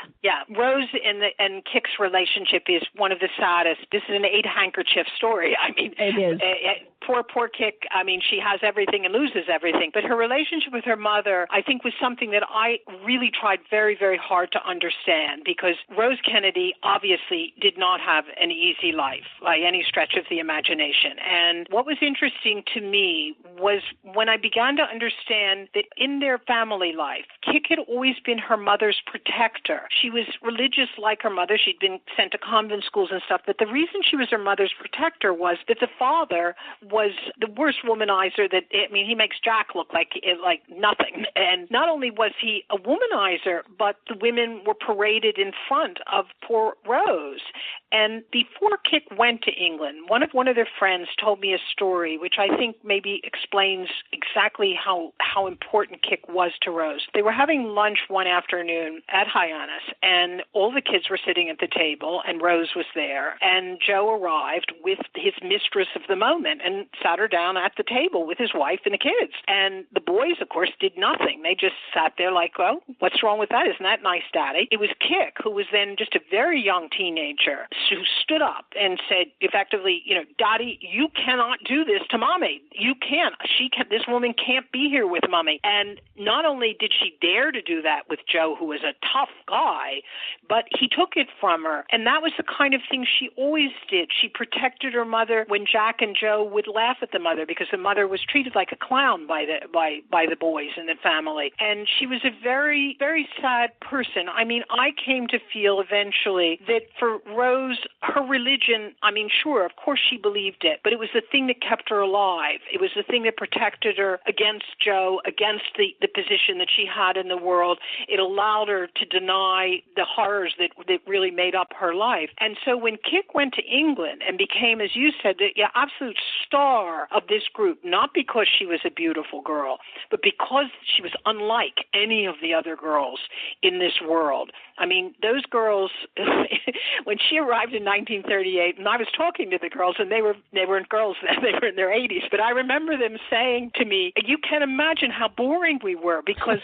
Rose and Kick's relationship is one of the saddest. This is an 8-handkerchief story. I mean, it is. Poor Kick. I mean, she has everything and loses everything. But her relationship with her mother, I think, was something that I really tried very, very hard to understand, because Rose Kennedy obviously did not have an easy life by any stretch of the imagination. And what was interesting to me was when I began to understand that in their family life, Kick had always been her mother's protector. She was religious like her mother. She'd been sent to convent schools and stuff. But the reason she was her mother's protector was that the father was the worst womanizer he makes Jack look like nothing. And not only was he a womanizer, but the women were paraded in front of poor Rose. And before Kick went to England, one of their friends told me a story which I think maybe explains exactly how important Kick was to Rose. They were having lunch one afternoon at Hyannis, and all the kids were sitting at the table, and Rose was there. And Joe arrived with his mistress of the moment and sat her down at the table with his wife and the kids. And the boys, of course, did nothing. They just sat there like, oh, what's wrong with that? Isn't that nice, Daddy? It was Kick, who was then just a very young teenager, who stood up and said, effectively, Daddy, you cannot do this to Mommy. You can't. This woman can't be here with Mommy. And not only did she dare to do that with Joe, who was a tough guy, but he took it from her. And that was the kind of thing she always did. She protected her mother when Jack and Joe would laugh at the mother, because the mother was treated like a clown by the boys in the family. And she was a very, very sad person. I mean, I came to feel eventually that for Rose, her religion, I mean, sure, of course she believed it, but it was the thing that kept her alive. It was the thing that protected her against Joe, against the position that she had in the world. It allowed her to deny the horrors that really made up her life. And so when Kick went to England and became, as you said, the absolute star of this group, not because she was a beautiful girl, but because she was unlike any of the other girls in this world. I mean, those girls, when she arrived in 1938, and I was talking to the girls, and they weren't girls then, they were in their 80s, but I remember them saying to me, you can't imagine how boring we were, because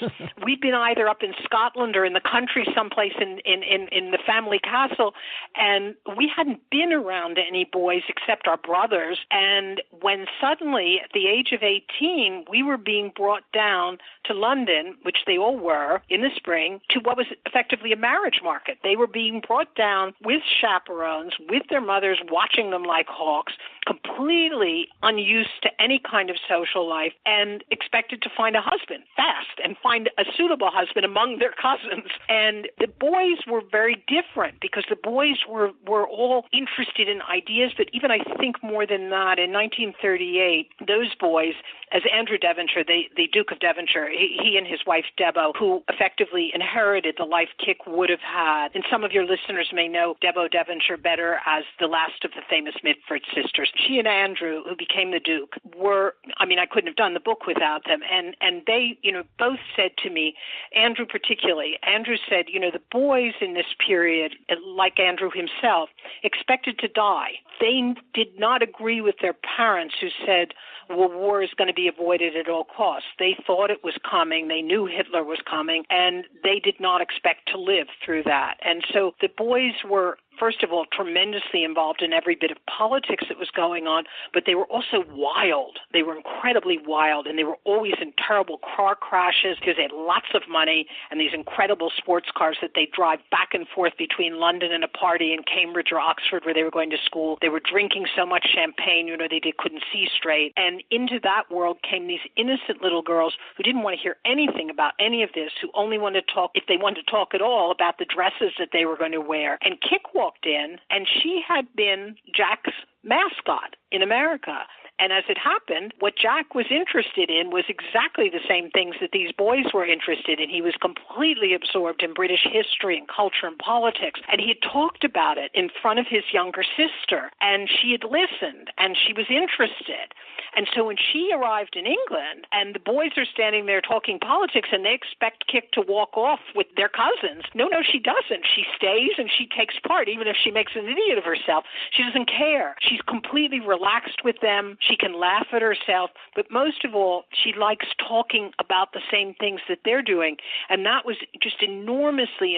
we'd been either up in Scotland or in the country someplace in the family castle, and we hadn't been around any boys except our brothers. And when suddenly, at the age of 18, we were being brought down to London, which they all were, in the spring, to what was effectively a marriage market. They were being brought down with chaperones, with their mothers watching them like hawks, completely unused to any kind of social life, and expected to find a husband fast and find a suitable husband among their cousins. And the boys were very different because the boys were all interested in ideas, but even I think more than that, in 1938, those boys, as Andrew Devonshire, the Duke of Devonshire, he and his wife Debo, who effectively inherited the life Kik would have had. And some of your listeners may know Debo Devonshire better as the last of the famous Mitford sisters. She and Andrew, who became the Duke, were, I mean, I couldn't have done the book without them. And they, both said to me, Andrew particularly, Andrew said, the boys in this period, like Andrew himself, expected to die. They did not agree with their parents who said, well, war is going to be avoided at all costs. They thought it was coming. They knew Hitler was coming, and they did not expect to live through that. And so the boys were, first of all, tremendously involved in every bit of politics that was going on, but they were also wild. They were incredibly wild, and they were always in terrible car crashes because they had lots of money and these incredible sports cars that they drive back and forth between London and a party in Cambridge or Oxford where they were going to school. They were drinking so much champagne, they couldn't see straight. And into that world came these innocent little girls who didn't want to hear anything about any of this, who only wanted to talk, if they wanted to talk at all, about the dresses that they were going to wear. And Kik walked in, and she had been Jack's mascot in America. And as it happened, what Jack was interested in was exactly the same things that these boys were interested in. He was completely absorbed in British history and culture and politics. And he had talked about it in front of his younger sister. And she had listened, and she was interested. And so when she arrived in England, and the boys are standing there talking politics, and they expect Kik to walk off with their cousins. No, she doesn't. She stays, and she takes part, even if she makes an idiot of herself. She doesn't care. She's completely relaxed with them. She can laugh at herself, but most of all, she likes talking about the same things that they're doing, and that was just enormously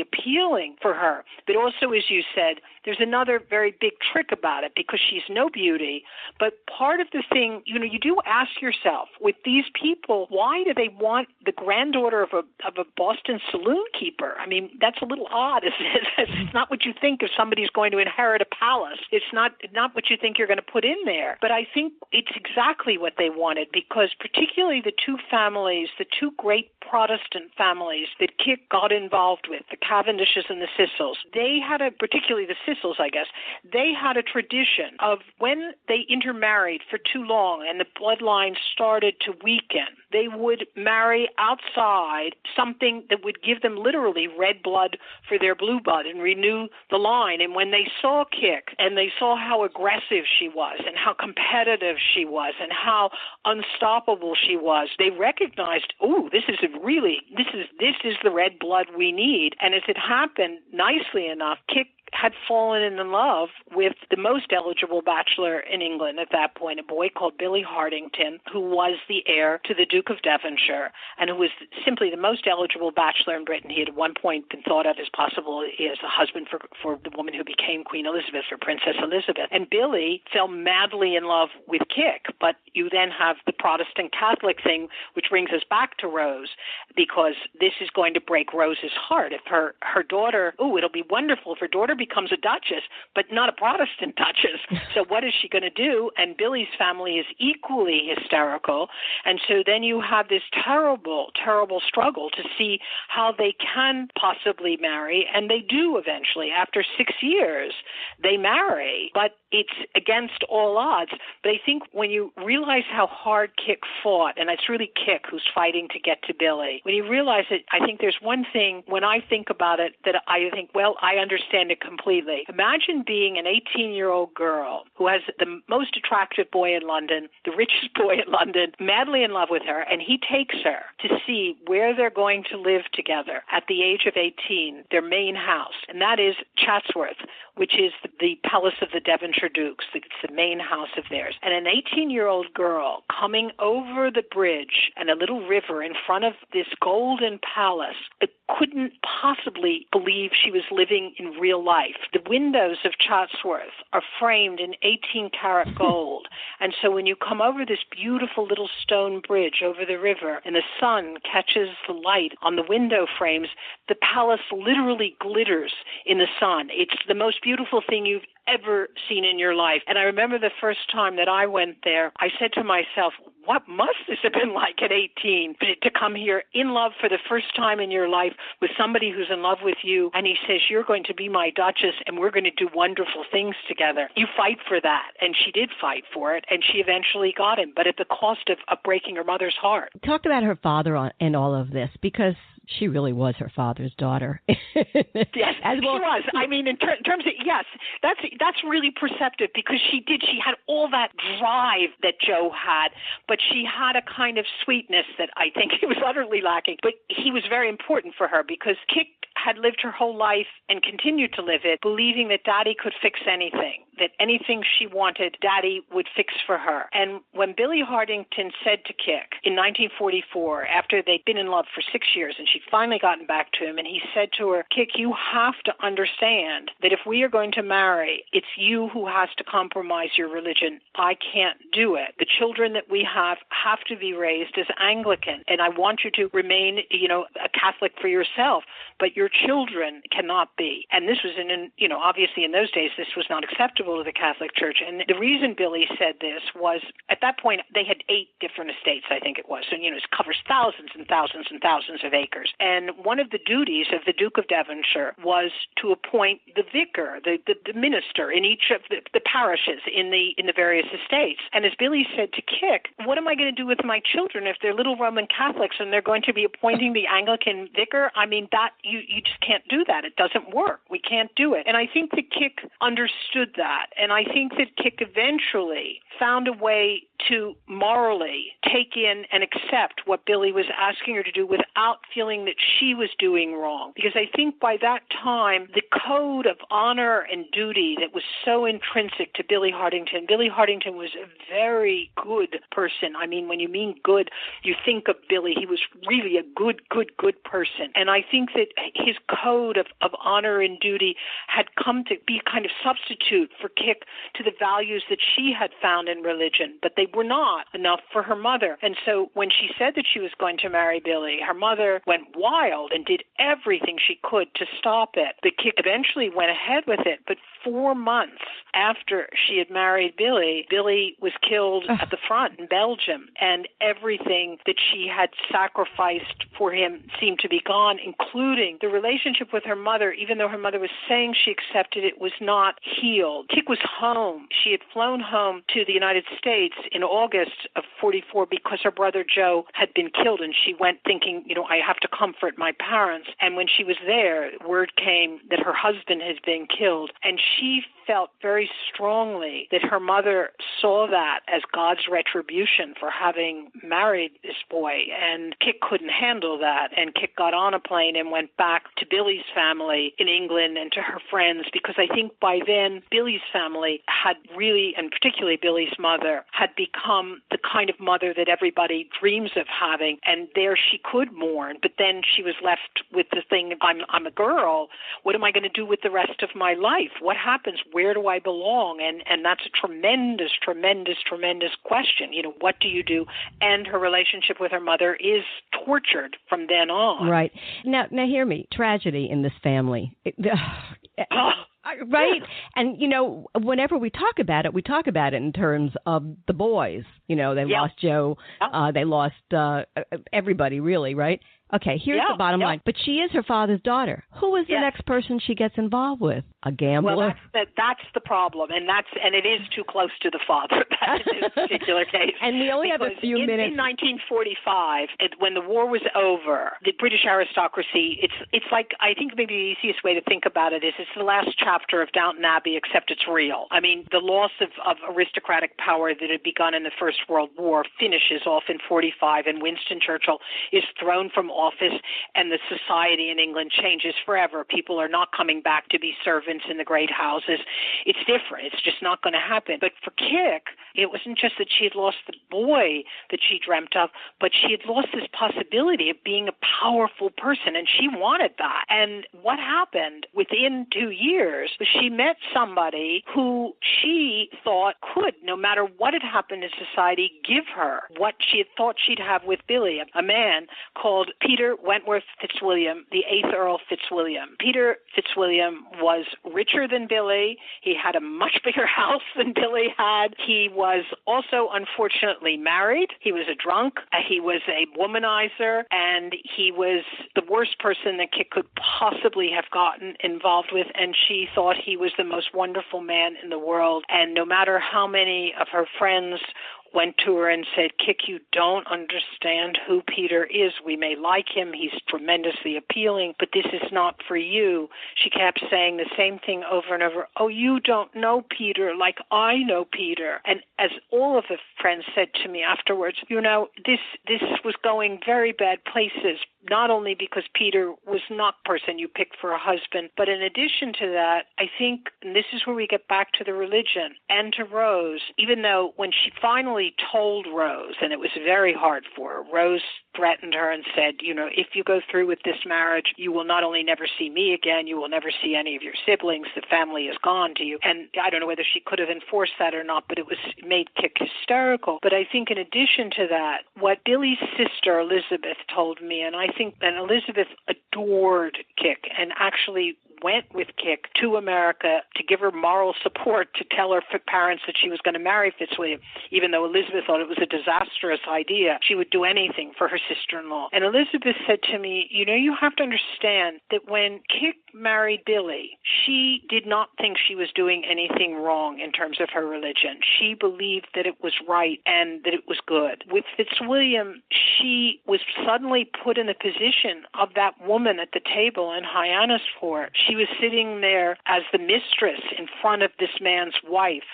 appealing for her. But also, as you said, there's another very big trick about it, because she's no beauty, but part of the thing, you do ask yourself, with these people, why do they want the granddaughter of a Boston saloon keeper? I mean, that's a little odd. It's not what you think if somebody's going to inherit a palace. It's not what you think you're going to put in there. But I think it's exactly what they wanted, because particularly the two families, the two great Protestant families that Kik got involved with, the Cavendishes and the Cecils, they had particularly the Cecils, I guess, they had a tradition of when they intermarried for too long and the bloodline started to weaken, they would marry outside something that would give them literally red blood for their blue blood and renew the line. And when they saw Kik and they saw how aggressive she was and how competitive she was and how unstoppable she was, they recognized, this is the red blood we need. And as it happened, nicely enough, Kik had fallen in love with the most eligible bachelor in England at that point, a boy called Billy Hardington, who was the heir to the Duke of Devonshire and who was simply the most eligible bachelor in Britain. He had at one point been thought of as possible as a husband for the woman who became Queen Elizabeth, for Princess Elizabeth. And Billy fell madly in love with Kik, but you then have the Protestant Catholic thing, which brings us back to Rose, because this is going to break Rose's heart. If her daughter, it'll be wonderful if her daughter becomes a duchess, but not a Protestant duchess. So what is she going to do? And Billy's family is equally hysterical. And so then you have this terrible, terrible struggle to see how they can possibly marry. And they do eventually. After 6 years, they marry. But it's against all odds. But I think when you realize how hard Kik fought, and it's really Kik who's fighting to get to Billy, when you realize it, I think there's one thing, when I think about it, that I think, I understand it completely. Imagine being an 18-year-old girl who has the most attractive boy in London, the richest boy in London, madly in love with her, and he takes her to see where they're going to live together at the age of 18, their main house, and that is Chatsworth, which is the palace of the Devonshire Dukes. It's the main house of theirs. And an 18-year-old girl coming over the bridge and a little river in front of this golden palace, couldn't possibly believe she was living in real life. The windows of Chatsworth are framed in 18-karat gold. And so when you come over this beautiful little stone bridge over the river and the sun catches the light on the window frames, the palace literally glitters in the sun. It's the most beautiful thing you've ever seen in your life. And I remember the first time that I went there, I said to myself, what must this have been like at 18 to come here in love for the first time in your life with somebody who's in love with you, and he says, you're going to be my Duchess and we're going to do wonderful things together. You fight for that. And she did fight for it, and she eventually got him, but at the cost of breaking her mother's heart. Talked about her father in all of this, because she really was her father's daughter. Yes, she was. I mean, in terms of, yes, that's really perceptive, because she had all that drive that Joe had, but she had a kind of sweetness that I think he was utterly lacking. But he was very important for her, because Kik had lived her whole life and continued to live it, believing that Daddy could fix anything, that anything she wanted, Daddy would fix for her. And when Billie Hardington said to Kik in 1944, after they'd been in love for 6 years and she'd finally gotten back to him, and he said to her, Kik, you have to understand that if we are going to marry, it's you who has to compromise your religion. I can't do it. The children that we have to be raised as Anglican, and I want you to remain, a Catholic for yourself, but your children cannot be. And this was obviously in those days, this was not acceptable to the Catholic Church. And the reason Billie said this was, at that point, they had 8 different estates, I think it was. So, it covers thousands and thousands and thousands of acres. And one of the duties of the Duke of Devonshire was to appoint the vicar, the minister in each of the parishes in the various estates. And as Billie said to Kik, what am I going to do with my children if they're little Roman Catholics and they're going to be appointing the Anglican vicar? I mean, that you just can't do that. It doesn't work. We can't do it. And I think that Kik understood that. And I think that Kik eventually found a way to morally take in and accept what Billie was asking her to do without feeling that she was doing wrong. Because I think by that time, the code of honor and duty that was so intrinsic to Billie Hardington was a very good person. I mean, when you mean good, you think of Billie. He was really a good person. And I think that his code of honor and duty had come to be a kind of substitute for Kik to the values that she had found in religion, but they were not enough for her mother. And so when she said that she was going to marry Billie, her mother went wild and did everything she could to stop it. But Kik eventually went ahead with it. But 4 months after she had married Billie, Billie was killed at the front in Belgium, and everything that she had sacrificed for him seemed to be gone, including the relationship with her mother. Even though her mother was saying she accepted it, was not healed. Kik was home. She had flown home to the United States in August of 44 because her brother Joe had been killed, and she went thinking, I have to comfort my parents. And when she was there, word came that her husband had been killed, and she felt very strongly that her mother saw that as God's retribution for having married this boy, and Kik couldn't handle that, and Kik got on a plane and went back to Billie's family in England and to her friends, because I think by then Billie's family had really, and particularly Billie's mother, had become the kind of mother that everybody dreams of having, and there she could mourn, but then she was left with the thing, I'm a girl, what am I going to do with the rest of my life? What happens? Where do I belong? And that's a tremendous question. What do you do? And her relationship with her mother is tortured from then on. Right. Now hear me. Tragedy in this family. Right? And, whenever we talk about it in terms of the boys. They lost Joe. They lost everybody, really, right? Okay, here's the bottom line. But she is her father's daughter. Who is the next person she gets involved with? A gambler? Well, that's the problem, and it is too close to the father in this particular case. And we only have a few minutes. In 1945, when the war was over, the British aristocracy, it's like, I think maybe the easiest way to think about it is it's the last chapter of Downton Abbey, except it's real. I mean, the loss of aristocratic power that had begun in the First World War finishes off in 45, and Winston Churchill is thrown from office, and the society in England changes forever. People are not coming back to be servants in the great houses. It's different. It's just not going to happen. But for Kik, it wasn't just that she had lost the boy that she dreamt of, but she had lost this possibility of being a powerful person, and she wanted that. And what happened within 2 years was she met somebody who she thought could, no matter what had happened in society, give her what she had thought she'd have with Billy, a man called Peter Wentworth Fitzwilliam, the 8th Earl Fitzwilliam. Peter Fitzwilliam was richer than Billy. He had a much bigger house than Billy had. He was also, unfortunately, married. He was a drunk. He was a womanizer, and he was the worst person that Kik could possibly have gotten involved with, and she thought he was the most wonderful man in the world. And no matter how many of her friends went to her and said, Kik, you don't understand who Peter is. We may like him. He's tremendously appealing, but this is not for you. She kept saying the same thing over and over. Oh, you don't know Peter like I know Peter. And as all of the friends said to me afterwards, you know, this was going very bad places, not only because Peter was not the person you picked for a husband, but in addition to that, I think, and this is where we get back to the religion and to Rose, even though when she finally told Rose, and it was very hard for her, Rose threatened her and said, you know, if you go through with this marriage, you will not only never see me again, you will never see any of your siblings. The family is gone to you. And I don't know whether she could have enforced that or not, but it made Kik hysterical. But I think in addition to that, what Billy's sister Elizabeth told me, and I think that Elizabeth adored Kik and actually went with Kik to America to give her moral support, to tell her parents that she was going to marry Fitzwilliam, even though Elizabeth thought it was a disastrous idea. She would do anything for her sister-in-law. And Elizabeth said to me, you know, you have to understand that when Kik married Billy, she did not think she was doing anything wrong in terms of her religion. She believed that it was right and that it was good. With Fitzwilliam, she was suddenly put in the position of that woman at the table in Hyannisport. She was sitting there as the mistress in front of this man's wife.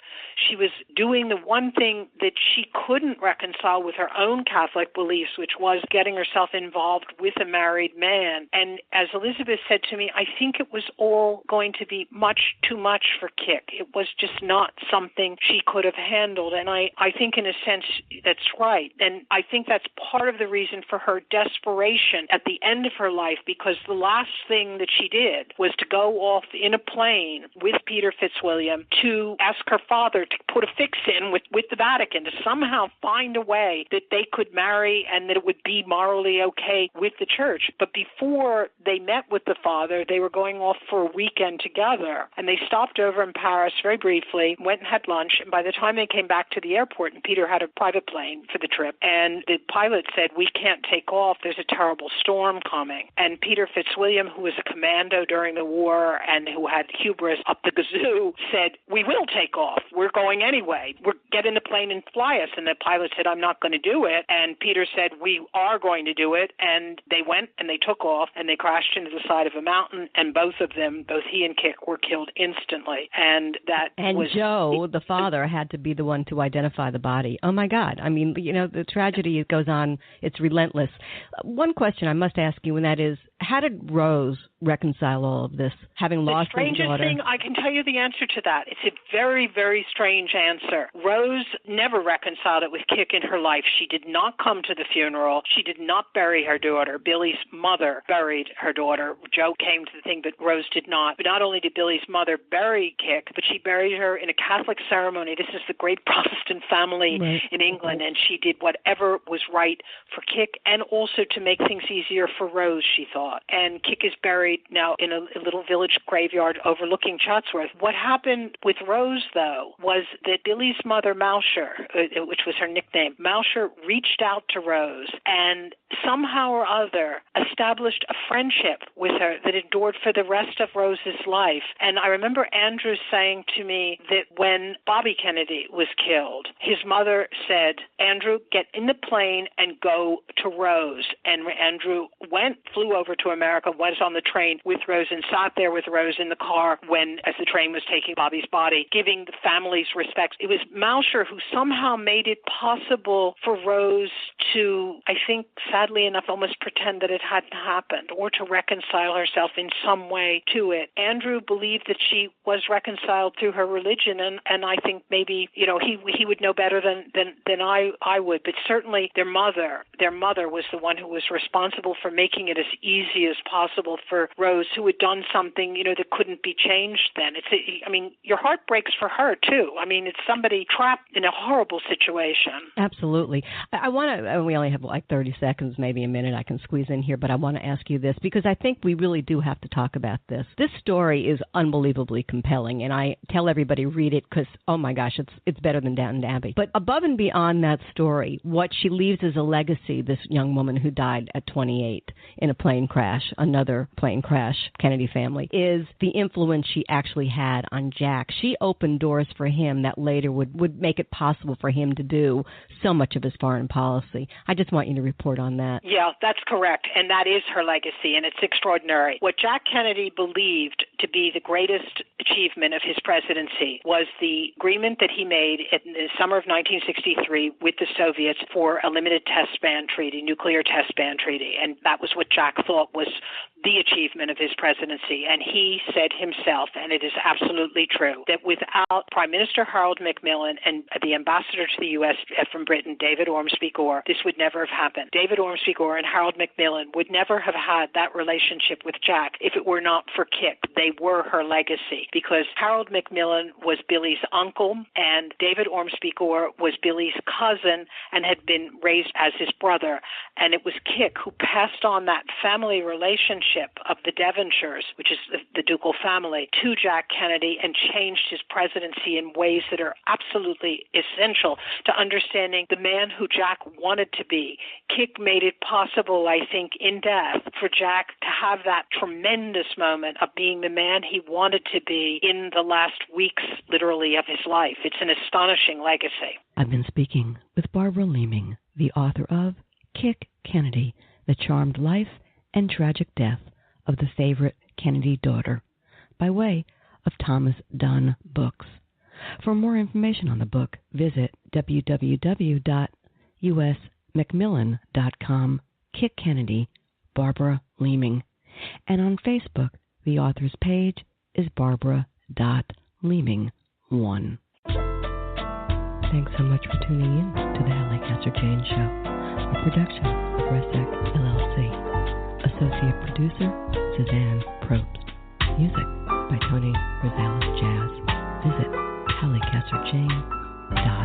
She was doing the one thing that she couldn't reconcile with her own Catholic beliefs, which was getting herself involved with a married man. And as Elizabeth said to me, I think it was all going to be much too much for Kik. It was just not something she could have handled. And I think in a sense that's right. And I think that's part of the reason for her desperation at the end of her life, because the last thing that she did was to go off in a plane with Peter Fitzwilliam to ask her father to put a fix in with the Vatican, to somehow find a way that they could marry and that it would be morally okay with the church. But before they met with the father, they were going off for a weekend together, and they stopped over in Paris very briefly, went and had lunch, and by the time they came back to the airport, and Peter had a private plane for the trip, and the pilot said, we can't take off, there's a terrible storm coming. And Peter Fitzwilliam, who was a commando during the war and who had hubris up the gazoo, said, we will take off. We're going anyway. We're get in the plane and fly us. And the pilot said, I'm not going to do it. And Peter said, we are going to do it. And they went and they took off and they crashed into the side of a mountain. And both of them, both he and Kik, were killed instantly. And Joe, the father, had to be the one to identify the body. Oh, my God. I mean, you know, the tragedy goes on. It's relentless. One question I must ask you, and that is, how did Rose reconcile all of this, having lost her daughter? The strangest thing, I can tell you the answer to that. It's a very, very strange answer. Rose never reconciled it with Kik in her life. She did not come to the funeral. She did not bury her daughter. Billy's mother buried her daughter. Joe came to the thing, but Rose did not. But not only did Billy's mother bury Kik, but she buried her in a Catholic ceremony. This is the great Protestant family in England, and she did whatever was right for Kik and also to make things easier for Rose, she thought. And Kik is buried now in a little village graveyard overlooking Chatsworth. What happened with Rose, though, was that Billy's mother, Malsher, which was her nickname, Malsher reached out to Rose and somehow or other established a friendship with her that endured for the rest of Rose's life. And I remember Andrew saying to me that when Bobby Kennedy was killed, his mother said, Andrew, get in the plane and go to Rose. And Andrew flew over to America, was on the train with Rose and sat there with Rose in the car as the train was taking Bobby's body, giving the family's respects. It was Malsher who somehow made it possible for Rose to, I think, sadly enough, almost pretend that it hadn't happened or to reconcile herself in some way to it. Andrew believed that she was reconciled through her religion, and I think maybe, he would know better than I would, but certainly their mother was the one who was responsible for making it as easy as possible for Rose, who had done something, that couldn't be changed then. Your heart breaks for her, too. It's somebody trapped in a horrible situation. Absolutely. I want to, we only have like 30 seconds, maybe a minute I can squeeze in here, but I want to ask you this because I think we really do have to talk about this. This story is unbelievably compelling, and I tell everybody read it because, oh my gosh, it's better than Downton Abbey. But above and beyond that story, what she leaves as a legacy, this young woman who died at 28 in a plane crash, another plane crash, Kennedy family, is the influence she actually had on Jack. She opened doors for him that later would make it possible for him to do so much of his foreign policy. I just want you to report on that. Yeah, that's correct, and that is her legacy, and it's extraordinary. What Jack Kennedy believed to be the greatest achievement of his presidency was the agreement that he made in the summer of 1963 with the Soviets for a limited test ban treaty, nuclear test ban treaty, and that was what Jack thought was the achievement of his presidency. And he said himself, and it is absolutely true, that without Prime Minister Harold Macmillan and the ambassador to the U.S. from Britain, David Ormsby Gore, this would never have happened. David Ormsby Gore and Harold Macmillan would never have had that relationship with Jack if it were not for Kik. They were her legacy because Harold Macmillan was Billy's uncle and David Ormsby Gore was Billy's cousin and had been raised as his brother. And it was Kik who passed on that family relationship of the Devonshires, which is the ducal family, to Jack Kennedy and changed his presidency in ways that are absolutely essential to understanding the man who Jack wanted to be. Kik made it possible, I think, in death for Jack to have that tremendous moment of being the man he wanted to be in the last weeks, literally, of his life. It's an astonishing legacy. I've been speaking with Barbara Leaming, the author of Kik Kennedy, The Charmed Life and Tragic Death of the Favorite Kennedy Daughter, by way of Thomas Dunn Books. For more information on the book, visit www.usmacmillan.com, Kik Kennedy, Barbara Leaming. And on Facebook, the author's page is barbara.leaming1. Thanks so much for tuning in to the Halli Casser-Jayne Show, a production of Resec LLC. Associate producer, Suzanne Probst. Music by Tony Rosales Jazz. Visit HalliCasserJayne.com.